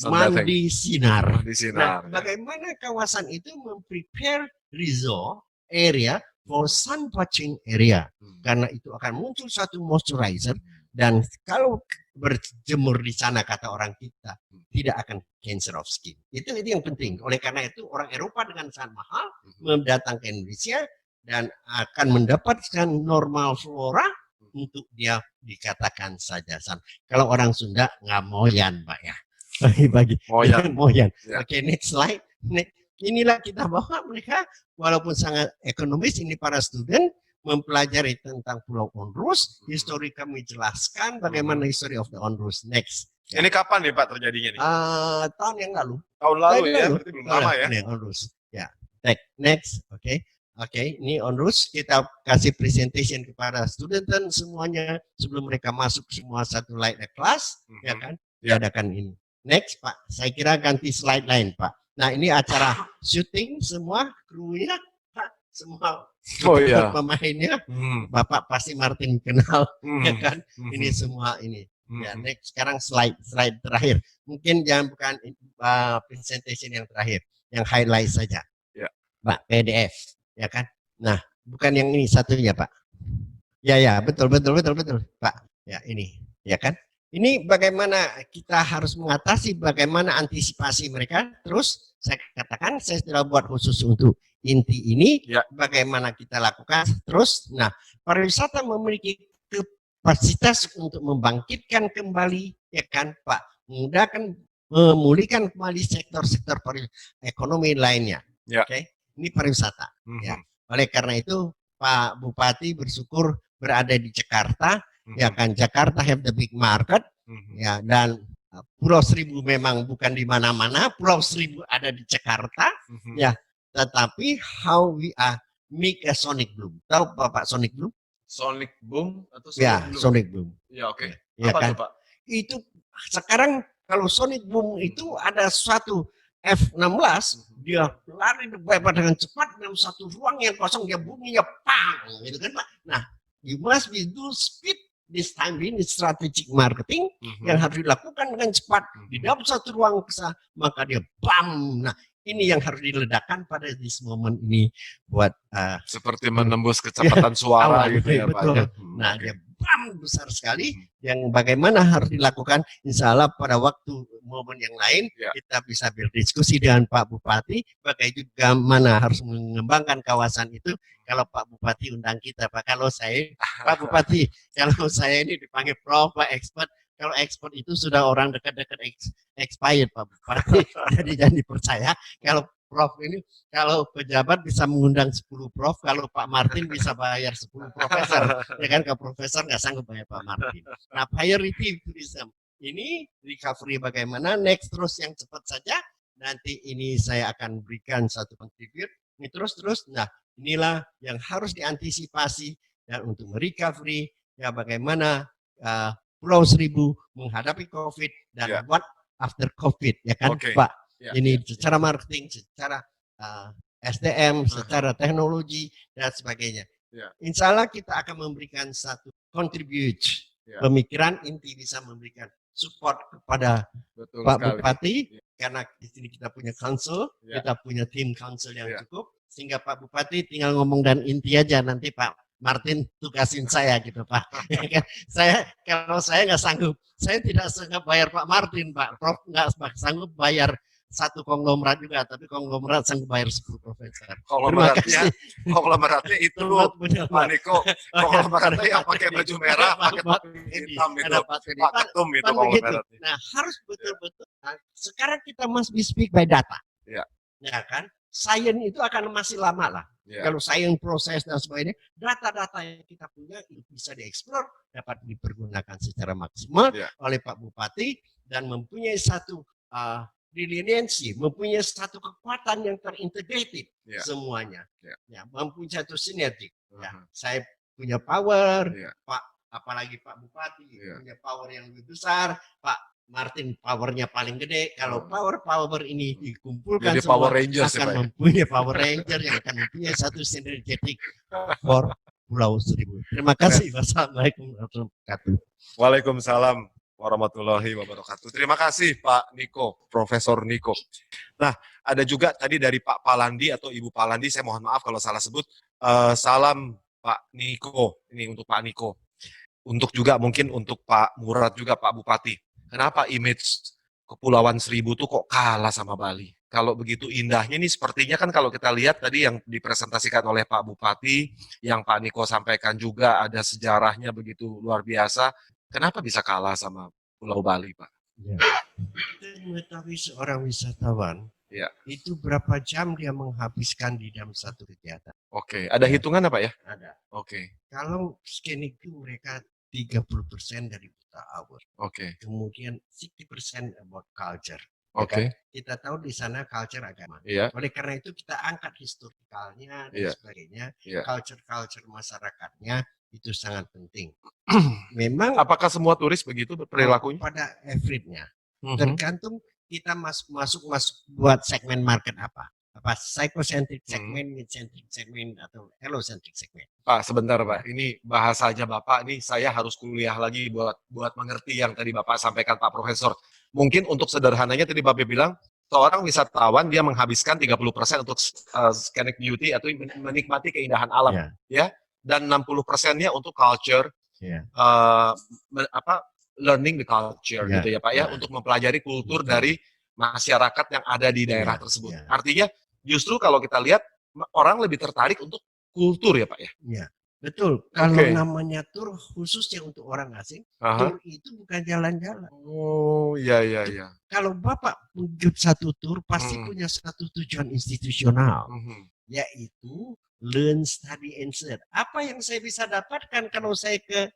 mandi sinar. Nah, bagaimana kawasan itu memprepare resort area for sunbathing area, karena itu akan muncul satu moisturizer, dan kalau berjemur di sana kata orang kita tidak akan cancer of skin. Itu yang penting. Oleh karena itu orang Eropa dengan sangat mahal mendatang ke Indonesia dan akan mendapatkan normal flora untuk dia dikatakan saja. Kalau orang Sunda nggak moyan, Pak ya. Bagi Moyan. moyan. Ya. Oke, next slide. Inilah kita bawa mereka walaupun sangat ekonomis, ini para student mempelajari tentang Pulau Onrus, histori kami jelaskan bagaimana history of the Onrus. Next. Ini kapan nih Pak terjadinya nih? Tahun yang lalu. Tahun lalu ya, lalu. berarti belum lama ya. Ini Onrus. Ya. Next, oke. Oke, ini Onrus kita kasih presentation kepada student semuanya sebelum mereka masuk semua satu light class, ya kan? Ya. Diadakan ini. Next, Pak. Saya kira ganti slide lain, Pak. Nah, ini acara syuting semua krunya, Pak, semua pemainnya. Bapak pasti Martin kenal, ya kan? Ini semua ini. Ya, next sekarang slide terakhir. Mungkin bukan presentation yang terakhir, yang highlight saja. Ya. Pak, PDF, ya kan? Nah, bukan yang ini satunya, Pak. Ya, betul, Pak. Ya, ini, ya kan? Ini bagaimana kita harus mengatasi, bagaimana antisipasi mereka. Terus saya katakan saya sudah buat khusus untuk inti ini, bagaimana kita lakukan. Terus, nah, pariwisata memiliki kapasitas untuk membangkitkan kembali, ya kan, Pak, memulihkan kembali sektor-sektor ekonomi lainnya. Oke, ini pariwisata. Ya. Oleh karena itu, Pak Bupati bersyukur berada di Jakarta. Ya kan, Jakarta have the big market, ya, dan Pulau Seribu memang bukan di mana-mana. Pulau Seribu ada di Jakarta, ya. Tetapi how we are make a sonic boom. Tahu Bapak sonic boom? Sonic boom atau sonic ya, boom? Sonic boom. Ya, oke. Ya Apa kan? tuh, Pak? Itu sekarang kalau sonic boom itu ada suatu F-16, dia lari dengan cepat dalam satu ruang yang kosong, dia bunyinya pang, gitu kan, Pak. Nah, you must be do speed this time ini strategic marketing yang harus dilakukan dengan cepat di dalam satu ruang besar, maka dia bam. Nah, ini yang harus diledakkan pada this moment ini buat seperti menembus kecepatan suara gitu ya, betul. Pak. Ya? Nah, dia bam besar sekali yang bagaimana harus dilakukan. Insya Allah pada waktu momen yang lain kita bisa berdiskusi dengan Pak Bupati bagaimana harus mengembangkan kawasan itu. Kalau Pak Bupati undang kita, Pak. Kalau saya, Pak Bupati, kalau saya ini dipanggil Prof, Pak Expert. Kalau expert itu sudah orang dekat-dekat expired, Pak Bupati. Jadi jangan dipercaya. Kalau Prof ini, kalau pejabat bisa mengundang 10 Prof, kalau Pak Martin bisa bayar 10 profesor. Ya kan, kalau profesor nggak sanggup bayar Pak Martin. Nah, priority tourism. Ini recovery bagaimana, next terus yang cepat saja. Nanti ini saya akan berikan satu contribute. Ini terus. Nah, inilah yang harus diantisipasi dan untuk merecovery ya bagaimana Pulau Seribu menghadapi COVID dan what after COVID, ya kan, Pak. Ini secara marketing, secara SDM, secara teknologi dan sebagainya. Insya Allah kita akan memberikan satu contribute pemikiran inti bisa memberikan support kepada Pak Bupati karena di sini kita punya council, kita punya tim council yang cukup. Sehingga Pak Bupati tinggal ngomong dan inti aja, nanti Pak Martin tugasin saya gitu, Pak. Kalau saya nggak sanggup, saya tidak sanggup bayar Pak Martin, Pak Prof nggak sanggup bayar satu konglomerat juga, tapi konglomerat sanggup bayar 10 profesor. Konglomeratnya itu Pak Niko, konglomeratnya yang pakai baju merah, pakai topi hitam itu, Pak Ketum itu konglomeratnya. Nah, harus betul-betul. Nah, sekarang kita must be speak by data. Ya kan? Sains itu akan masih lama lah. Kalau sains proses dan sebagainya, data-data yang kita punya itu bisa dieksplor, dapat dipergunakan secara maksimal oleh Pak Bupati dan mempunyai satu resiliensi, mempunyai satu kekuatan yang terintegrated semuanya. Mempunyai satu sinergi. Saya punya power, Pak, apalagi Pak Bupati punya power yang lebih besar, Pak Martin powernya paling gede. Kalau power ini dikumpulkan jadi semua Power Rangers akan mempunyai Power Ranger yang akan mempunyai satu sinergetik for Pulau Seribu. Terima kasih. Wassalamualaikum warahmatullahi wabarakatuh. Waalaikumsalam warahmatullahi wabarakatuh. Terima kasih Pak Niko, Profesor Niko. Nah, ada juga tadi dari Pak Palandi atau Ibu Palandi, saya mohon maaf kalau salah sebut. Salam Pak Niko, ini untuk Pak Niko. untuk juga mungkin untuk Pak Murad juga Pak Bupati. Kenapa image Kepulauan Seribu tuh kok kalah sama Bali? Kalau begitu indahnya nih sepertinya kan kalau kita lihat tadi yang dipresentasikan oleh Pak Bupati, yang Pak Niko sampaikan juga ada sejarahnya begitu luar biasa. Kenapa bisa kalah sama Pulau Bali, Pak? Ya. Kita mengetahui seorang wisatawan Ya. itu berapa jam dia menghabiskan di dalam satu kegiatan. Oke, ada hitungan apa ya? Ada. Oke, Kalau scanning itu mereka 30% dari buta hour. oke, Kemudian 60% about culture. oke, Kita tahu di sana culture agama. iya, Oleh karena itu kita angkat historikalnya dan Iya. sebagainya, iya. culture masyarakatnya itu sangat penting. Memang Apakah semua turis begitu perilakunya? pada average-nya Mhm. tergantung kita masuk buat segmen market apa psychocentric segment, mid-centric segment atau hellocentric segment. Pak, sebentar Pak. Ini bahasanya Bapak nih saya harus kuliah lagi buat mengerti yang tadi Bapak sampaikan Pak Profesor. Mungkin untuk sederhananya tadi Bapak bilang seorang wisatawan dia menghabiskan 30% untuk scenic beauty atau menikmati keindahan alam, ya. Dan 60%-nya untuk culture, Ya. learning the culture Ya, gitu ya Pak ya, untuk mempelajari kultur dari masyarakat yang ada di daerah Ya, tersebut. ya. Artinya justru kalau kita lihat orang lebih tertarik untuk kultur ya Pak ya. Ya, betul. Kalau Oke. namanya tur khususnya untuk orang asing, Aha. tur itu bukan jalan-jalan. Oh, iya iya iya. Kalau Bapak wujud satu tur pasti punya satu tujuan institusional, Mhm. yaitu learn, study, and share. Apa yang saya bisa dapatkan kalau saya ke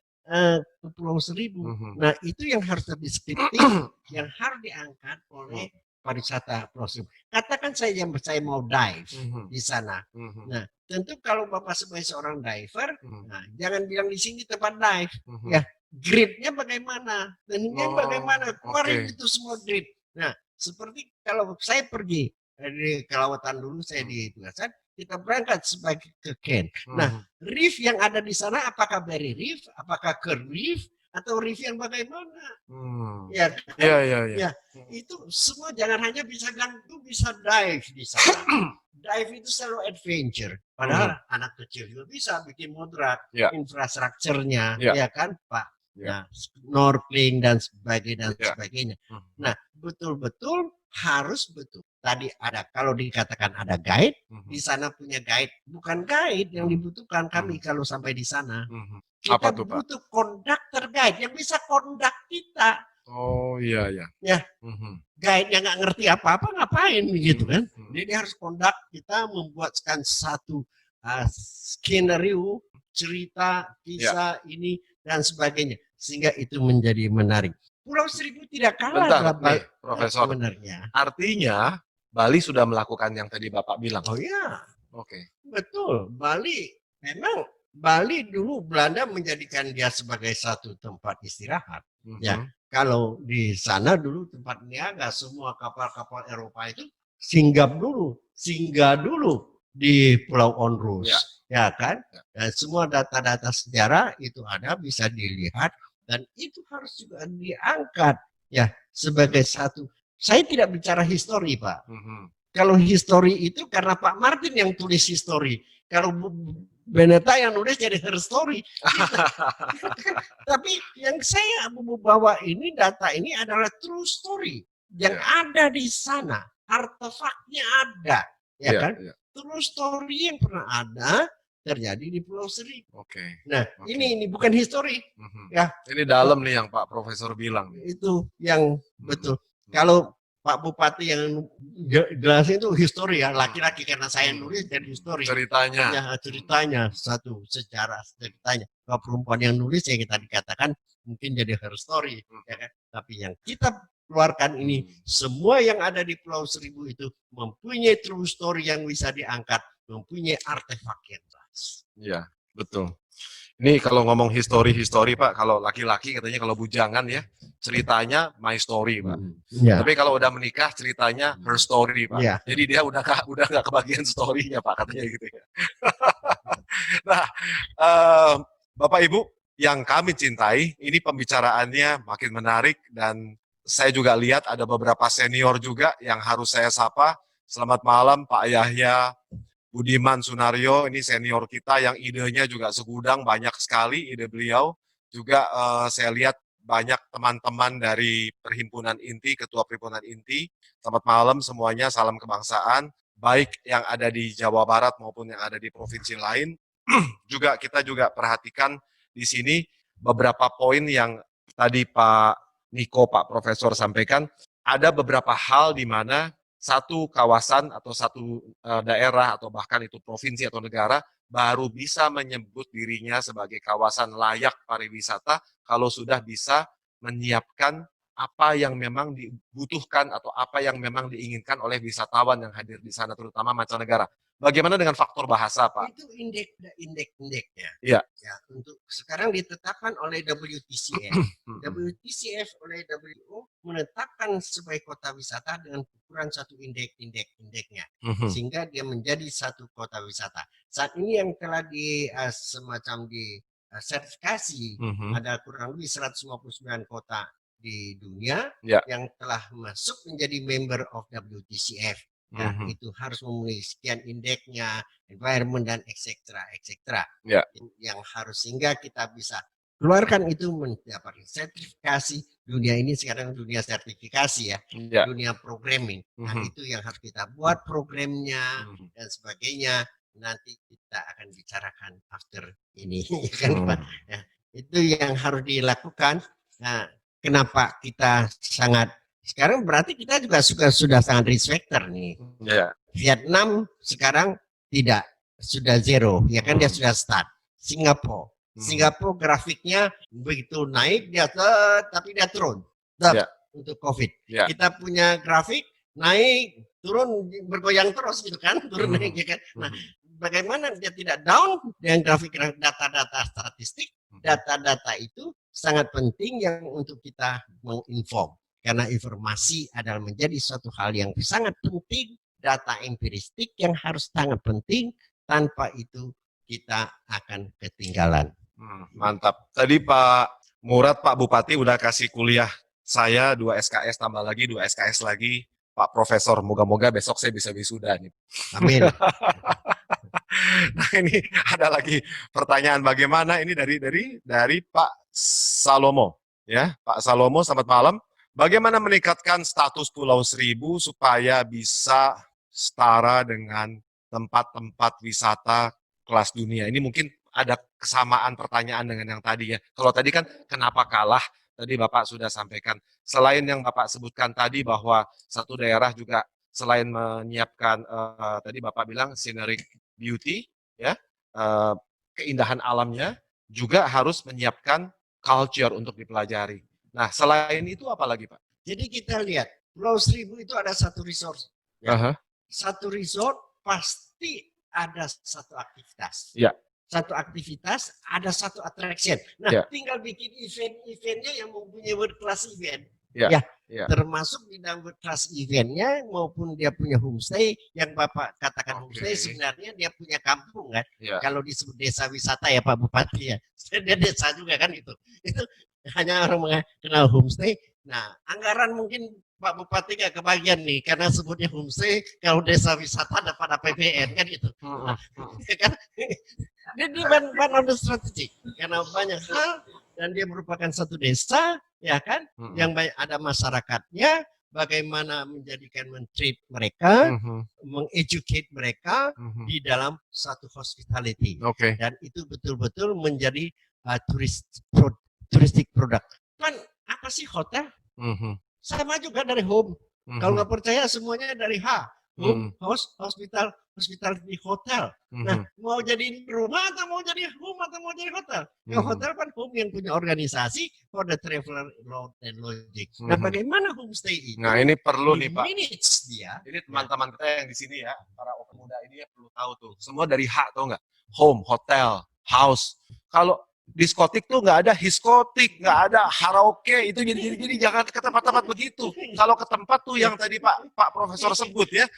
Pulau Seribu? Mhm. Nah, itu yang harus terdeskriptif, yang harus diangkat oleh pariwisata Pulau Seribu. Katakan saya mau dive Mhm. di sana. Mhm. Nah, tentu kalau Bapak sebagai seorang diver, Mhm. nah, jangan bilang di sini tempat dive. Mhm. Ya, gridnya bagaimana? Tekniknya Oh, bagaimana? Keluarin oke. itu semua grid. Nah, seperti kalau saya pergi dari Kelawatan dulu, saya di Tugasan, kita berangkat sebagai ke Ken. Nah, reef yang ada di sana apakah Berry Reef, apakah Curve Reef, atau reef yang bagaimana? Ya, kan? Iya iya iya. Ya, itu semua jangan hanya bisa gantung, bisa dive di sana. Dive itu selalu adventure. Padahal anak kecil juga bisa bikin moderat, Ya. infrastrukturnya, Ya. ya kan, Pak? Ya. Nah, snorkeling dan sebagainya. Ya. Nah, betul-betul harus betul. Tadi ada, kalau dikatakan ada guide, di sana punya guide. Bukan guide yang dibutuhkan kami kalau sampai di sana. Kita Apa tuh Pak? butuh konduktor guide yang bisa kondak kita. Oh iya iya. Ya. Mhm. Guide yang nggak ngerti apa-apa ngapain gitu kan? Mhm. Jadi harus kondak kita membuatkan satu skenario, cerita, kisah ini dan sebagainya sehingga itu menjadi menarik. Pulau Seribu tidak kalah Bentar dalam nih, Profesor. sebenarnya. Artinya Bali sudah melakukan yang tadi Bapak bilang. Oh ya, Oke. betul. Bali memang dulu Belanda menjadikan dia sebagai satu tempat istirahat. Ya. Kalau di sana dulu tempat niaga, semua kapal-kapal Eropa itu singgah dulu di Pulau Onrus, ya kan? Dan semua data-data sejarah itu ada, bisa dilihat dan itu harus juga diangkat ya sebagai satu. Saya tidak bicara histori, Pak. Kalau histori itu karena Pak Martin yang tulis histori. Kalau Beneta yang nulis jadi her story. Tapi yang saya bawa ini, data ini adalah true story. Yang ada di sana. Artefaknya ada. Ya kan? True story yang pernah ada terjadi di Pulau Seribu. Nah, ini bukan history. Ya. Ini dalam nih yang Pak Profesor bilang. Itu yang betul. Kalau Pak Bupati yang jelasin itu histori ya, laki-laki karena saya nulis jadi histori. Ceritanya. Ya, ceritanya satu sejarah ceritanya. Kalau perempuan yang nulis ya kita dikatakan mungkin jadi her story, ya kan? Tapi yang kita keluarkan ini semua yang ada di Pulau Seribu itu mempunyai true story yang bisa diangkat, mempunyai artefak yang jelas. Iya, betul. Ini kalau ngomong histori Pak, kalau laki-laki katanya kalau bujangan ya, ceritanya my story Pak. Ya. Tapi kalau udah menikah ceritanya her story Pak. Ya. Jadi dia udah nggak kebagian story-nya Pak katanya gitu ya. Nah, Bapak Ibu yang kami cintai, ini pembicaraannya makin menarik dan saya juga lihat ada beberapa senior juga yang harus saya sapa. Selamat malam Pak Yahya Budiman Sunario, ini senior kita yang idenya juga segudang, banyak sekali ide beliau. juga saya lihat banyak teman-teman dari Perhimpunan Inti, Ketua Perhimpunan Inti. Selamat malam semuanya, salam kebangsaan. Baik yang ada di Jawa Barat maupun yang ada di provinsi lain. Kita juga perhatikan di sini beberapa poin yang tadi Pak Niko, Pak Profesor sampaikan. Ada beberapa hal di mana satu kawasan atau satu daerah atau bahkan itu provinsi atau negara baru bisa menyebut dirinya sebagai kawasan layak pariwisata kalau sudah bisa menyiapkan apa yang memang dibutuhkan atau apa yang memang diinginkan oleh wisatawan yang hadir di sana, terutama mancanegara. Bagaimana dengan faktor bahasa, Pak? Itu indeks-indeknya. Iya. Ya, untuk sekarang ditetapkan oleh WTCF. WTCF oleh WHO menetapkan sebagai kota wisata dengan ukuran satu indeknya, sehingga dia menjadi satu kota wisata. Saat ini yang telah semacam di sertifikasi ada kurang lebih 159 kota di dunia yang telah masuk menjadi member of WTCF. Nah, itu harus memenuhi sekian indeksnya, environment dan etc. Yang harus sehingga kita bisa keluarkan itu mendapat sertifikasi. Dunia ini sekarang dunia sertifikasi ya, dunia programming. Nah, itu yang harus kita buat programnya dan sebagainya. Nanti kita akan bicarakan after ini, kan Pak? Ya, itu yang harus dilakukan. Nah, kenapa kita sangat sekarang berarti kita juga sudah sangat respecter nih. Vietnam sekarang tidak, sudah zero, ya kan dia sudah start. Singapura grafiknya begitu naik dia tapi dia turun untuk COVID. Kita punya grafik naik turun bergoyang terus gitu kan, turun naik ya kan. Nah, bagaimana dia tidak down dengan grafik data-data statistik? Data-data itu sangat penting yang untuk kita menginform. Karena informasi adalah menjadi suatu hal yang sangat penting, data empiristik yang harus sangat penting, tanpa itu kita akan ketinggalan. Mantap. Tadi Pak Murad, Pak Bupati udah kasih kuliah saya 2 SKS, tambah lagi 2 SKS lagi. Pak Profesor, moga-moga besok saya bisa wisuda nih. Amin. Nah, ini ada lagi pertanyaan bagaimana ini dari Pak Salomo. Ya, Pak Salomo, selamat malam. Bagaimana meningkatkan status Pulau Seribu supaya bisa setara dengan tempat-tempat wisata kelas dunia? Ini mungkin ada kesamaan pertanyaan dengan yang tadi ya. Kalau tadi kan kenapa kalah? Tadi Bapak sudah sampaikan. Selain yang Bapak sebutkan tadi bahwa satu daerah juga selain menyiapkan tadi Bapak bilang scenic beauty, ya, keindahan alamnya, juga harus menyiapkan culture untuk dipelajari. Nah, selain itu apa lagi, Pak? Jadi kita lihat, Pulau Seribu itu ada satu resort. Ya. Satu resort pasti ada satu aktivitas. Satu aktivitas, ada satu attraction. Nah, tinggal bikin event-eventnya yang mempunyai world class event. Termasuk di dalam world class eventnya maupun dia punya homestay. Yang Bapak katakan homestay sebenarnya dia punya kampung kan. Kalau disebut desa wisata ya Pak Bupati ya. Dia desa juga kan itu. Itu hanya orang mengenal homestay. Nah, anggaran mungkin Pak Bupati nggak kebagian nih karena sebutnya homestay. Kalau desa wisata ada pada PPN kan itu. Nah, kan dia one of the strategy karena banyak hal dan dia merupakan satu desa ya kan yang banyak ada masyarakatnya. Bagaimana menjadikan men-treat mereka, mengeducate mereka di dalam satu hospitality. Dan itu betul-betul menjadi touristic product. Kan apa sih hotel? Sama juga dari home. Kalau nggak percaya semuanya dari home, hospital di hotel. Nah, mau jadi rumah atau mau jadi home atau mau jadi hotel? Yang hotel kan home yang punya organisasi for the traveler and lodging. Nah, bagaimana homestay itu? Nah, ini perlu nih Pak. Dia. Ini teman-teman kita yang di sini ya, para pemuda ini ya perlu tahu tuh. Semua dari tau nggak? Home, hotel, house. Kalau diskotik tuh nggak ada hiskotik, nggak ada karaoke, itu jadi jangan ke tempat-tempat begitu. Kalau ke tempat tuh yang tadi Pak Profesor sebut ya,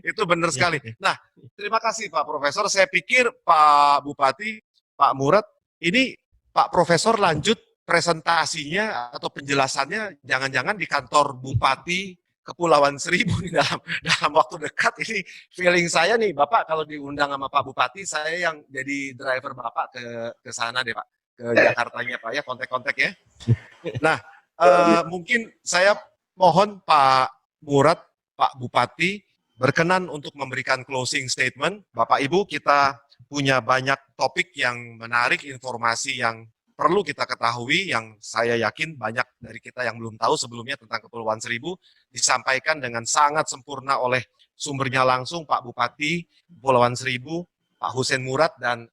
itu benar sekali. Nah, terima kasih Pak Profesor. Saya pikir Pak Bupati, Pak Murad, ini Pak Profesor lanjut presentasinya atau penjelasannya jangan-jangan di kantor Bupati Kepulauan Seribu di dalam waktu dekat. Ini feeling saya nih, Bapak kalau diundang sama Pak Bupati, saya yang jadi driver Bapak ke sana deh Pak. ke Jakartanya Pak ya, kontak-kontak ya. Nah, mungkin saya mohon Pak Murad, Pak Bupati, berkenan untuk memberikan closing statement. Bapak Ibu, kita punya banyak topik yang menarik, informasi yang perlu kita ketahui, yang saya yakin banyak dari kita yang belum tahu sebelumnya tentang Kepulauan Seribu, disampaikan dengan sangat sempurna oleh sumbernya langsung Pak Bupati Kepulauan Seribu, Pak Husein Murad, dan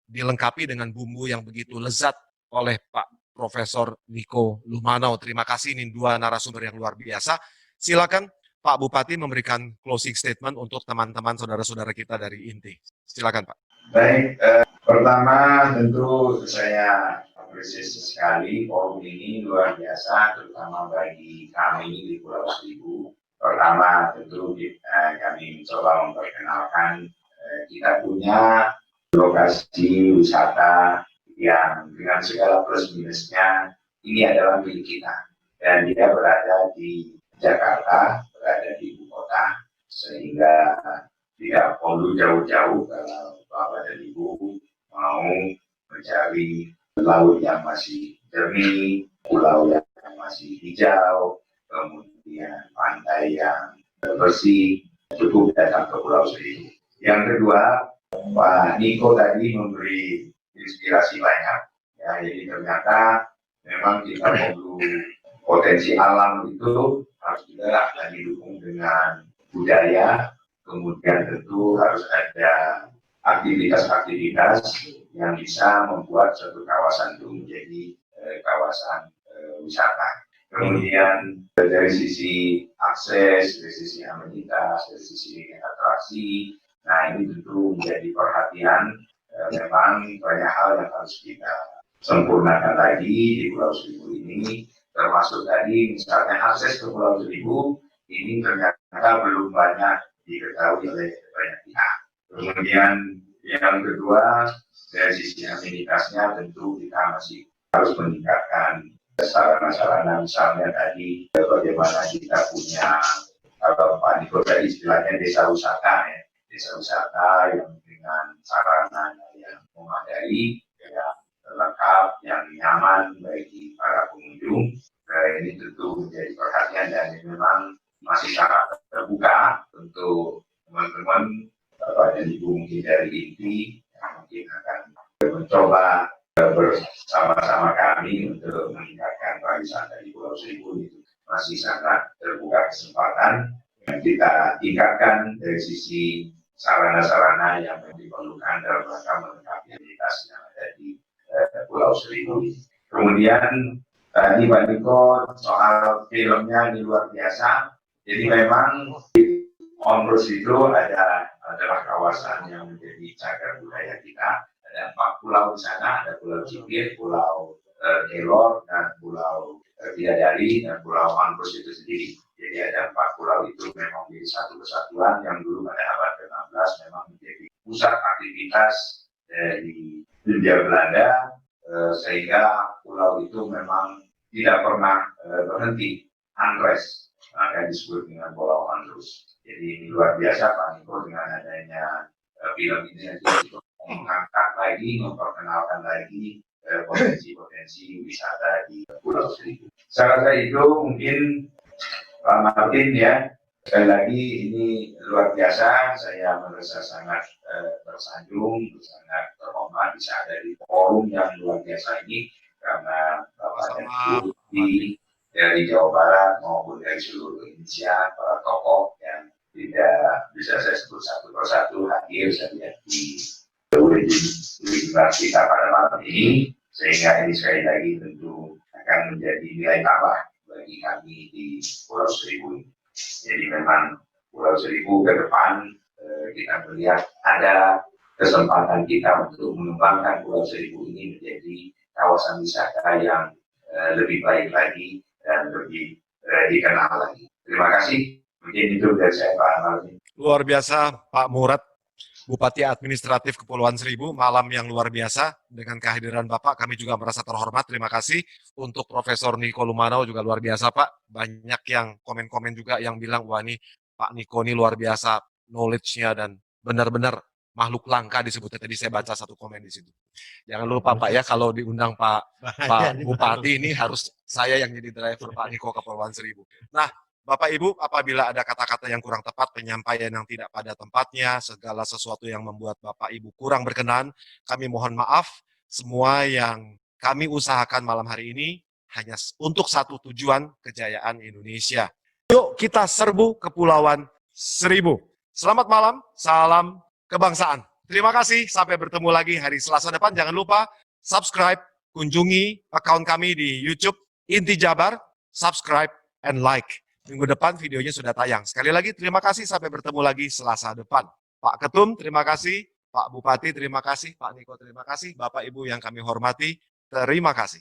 dilengkapi dengan bumbu yang begitu lezat oleh Pak Profesor Niko Lumanau. Terima kasih, ini dua narasumber yang luar biasa. Silakan Pak Bupati memberikan closing statement untuk teman-teman saudara-saudara kita dari INTI. Silakan Pak. Baik, pertama tentu saya apresiasi sekali forum ini luar biasa, terutama bagi kami di Pulau Seribu. Pertama tentu kami mencoba memperkenalkan kita punya lokasi wisata yang dengan segala plus minusnya ini adalah milik kita, dan dia berada di Jakarta, berada di ibu kota, sehingga tidak perlu jauh-jauh kalau Bapak dan Ibu mau mencari laut yang masih jernih, pulau yang masih hijau, kemudian pantai yang bersih, cukup datang ke Pulau Seribu. Yang kedua, Pak Niko tadi memberi inspirasi banyak. Ya, jadi ternyata memang kita perlu potensi alam itu harus juga didukung dengan budaya, kemudian tentu harus ada aktivitas-aktivitas yang bisa membuat suatu kawasan itu menjadi kawasan wisata. Kemudian dari sisi akses, dari sisi amenitas, dari sisi atraksi, nah ini tentu menjadi perhatian. Memang banyak hal yang harus kita sempurnakan lagi di Pulau Seribu ini, termasuk tadi misalnya akses ke Pulau Seribu ini ternyata belum banyak diketahui oleh banyak pihak. Kemudian yang kedua, dari sisi amenitasnya tentu kita masih harus meningkatkan sarana-sarana, misalnya tadi bagaimana kita punya, kalau Pak Niko tadi istilahnya desa wisata ya, desa wisata yang dengan sarana yang memadai, yang lengkap, yang nyaman bagi para pengunjung. Ini tentu menjadi perhatian dan memang masih sangat terbuka untuk teman-teman Bapak dan Ibu mungkin dari INTI yang mungkin akan mencoba bersama-sama kami untuk meningkatkan pariwisata di Pulau Seribu. Itu masih sangat terbuka kesempatan yang kita tingkatkan dari sisi sarana-sarana yang diperlukan dalam rangka melengkapi aktivitas yang ada di Pulau Seribu. Kemudian tadi Pak Niko soal filmnya ini luar biasa. Jadi memang Onrus itu adalah kawasan yang menjadi cagar budaya kita. Ada 4 pulau di sana, ada Pulau Cipir, Pulau Kelor, dan Pulau Bidadari, dan Pulau Onrus itu sendiri. Jadi ada 4 pulau itu memang menjadi satu kesatuan yang dulu pada abad ke-16 memang menjadi pusat aktivitas dari Hindia Belanda, sehingga pulau itu memang tidak pernah berhenti, unrest, maka disebut dengan Pulau Onrus. Jadi ini luar biasa Pak Niko dengan adanya film ini untuk mengangkat lagi, memperkenalkan lagi potensi-potensi wisata di Pulau Seribu. Saya rasa itu mungkin Pak Martin ya, sekali lagi ini luar biasa, saya merasa sangat tersanjung, sangat terhormat bisa ada di forum yang luar biasa ini, karena Bapak dan Ibu dari Jawa Barat maupun dari seluruh Indonesia, para tokoh yang tidak bisa saya sebut satu persatu hadir saya lihat di webinar kita pada malam ini, sehingga ini sekali lagi tentu akan menjadi nilai tambah bagi kami di Pulau Seribu. Jadi memang Pulau Seribu ke depan kita melihat ada kesempatan kita untuk mengembangkan Pulau Seribu ini menjadi kawasan wisata yang lebih baik lagi dan lebih dikenal lagi. Terima kasih. Mungkin itu dari saya Pak Martin. Luar biasa Pak Murad, Bupati Administratif Kepulauan Seribu, malam yang luar biasa dengan kehadiran Bapak. Kami juga merasa terhormat. Terima kasih untuk Profesor Niko Lumanau juga luar biasa Pak. Banyak yang komen-komen juga yang bilang wah ini Pak Niko ini luar biasa knowledge-nya dan benar-benar makhluk langka disebutnya. Tadi saya baca satu komen di situ. Jangan lupa Pak ya, kalau diundang Pak Bupati ini harus saya yang jadi driver Pak Niko Kepulauan Seribu. Nah, Bapak Ibu, apabila ada kata-kata yang kurang tepat, penyampaian yang tidak pada tempatnya, segala sesuatu yang membuat Bapak Ibu kurang berkenan, kami mohon maaf. Semua yang kami usahakan malam hari ini hanya untuk satu tujuan, kejayaan Indonesia. Yuk kita serbu Kepulauan Seribu. Selamat malam, salam kebangsaan. Terima kasih, sampai bertemu lagi hari Selasa depan. Jangan lupa subscribe, kunjungi account kami di YouTube, Inti Jabar, subscribe and like. Minggu depan videonya sudah tayang. Sekali lagi terima kasih, sampai bertemu lagi Selasa depan. Pak Ketum, terima kasih. Pak Bupati, terima kasih. Pak Niko, terima kasih. Bapak Ibu yang kami hormati, terima kasih.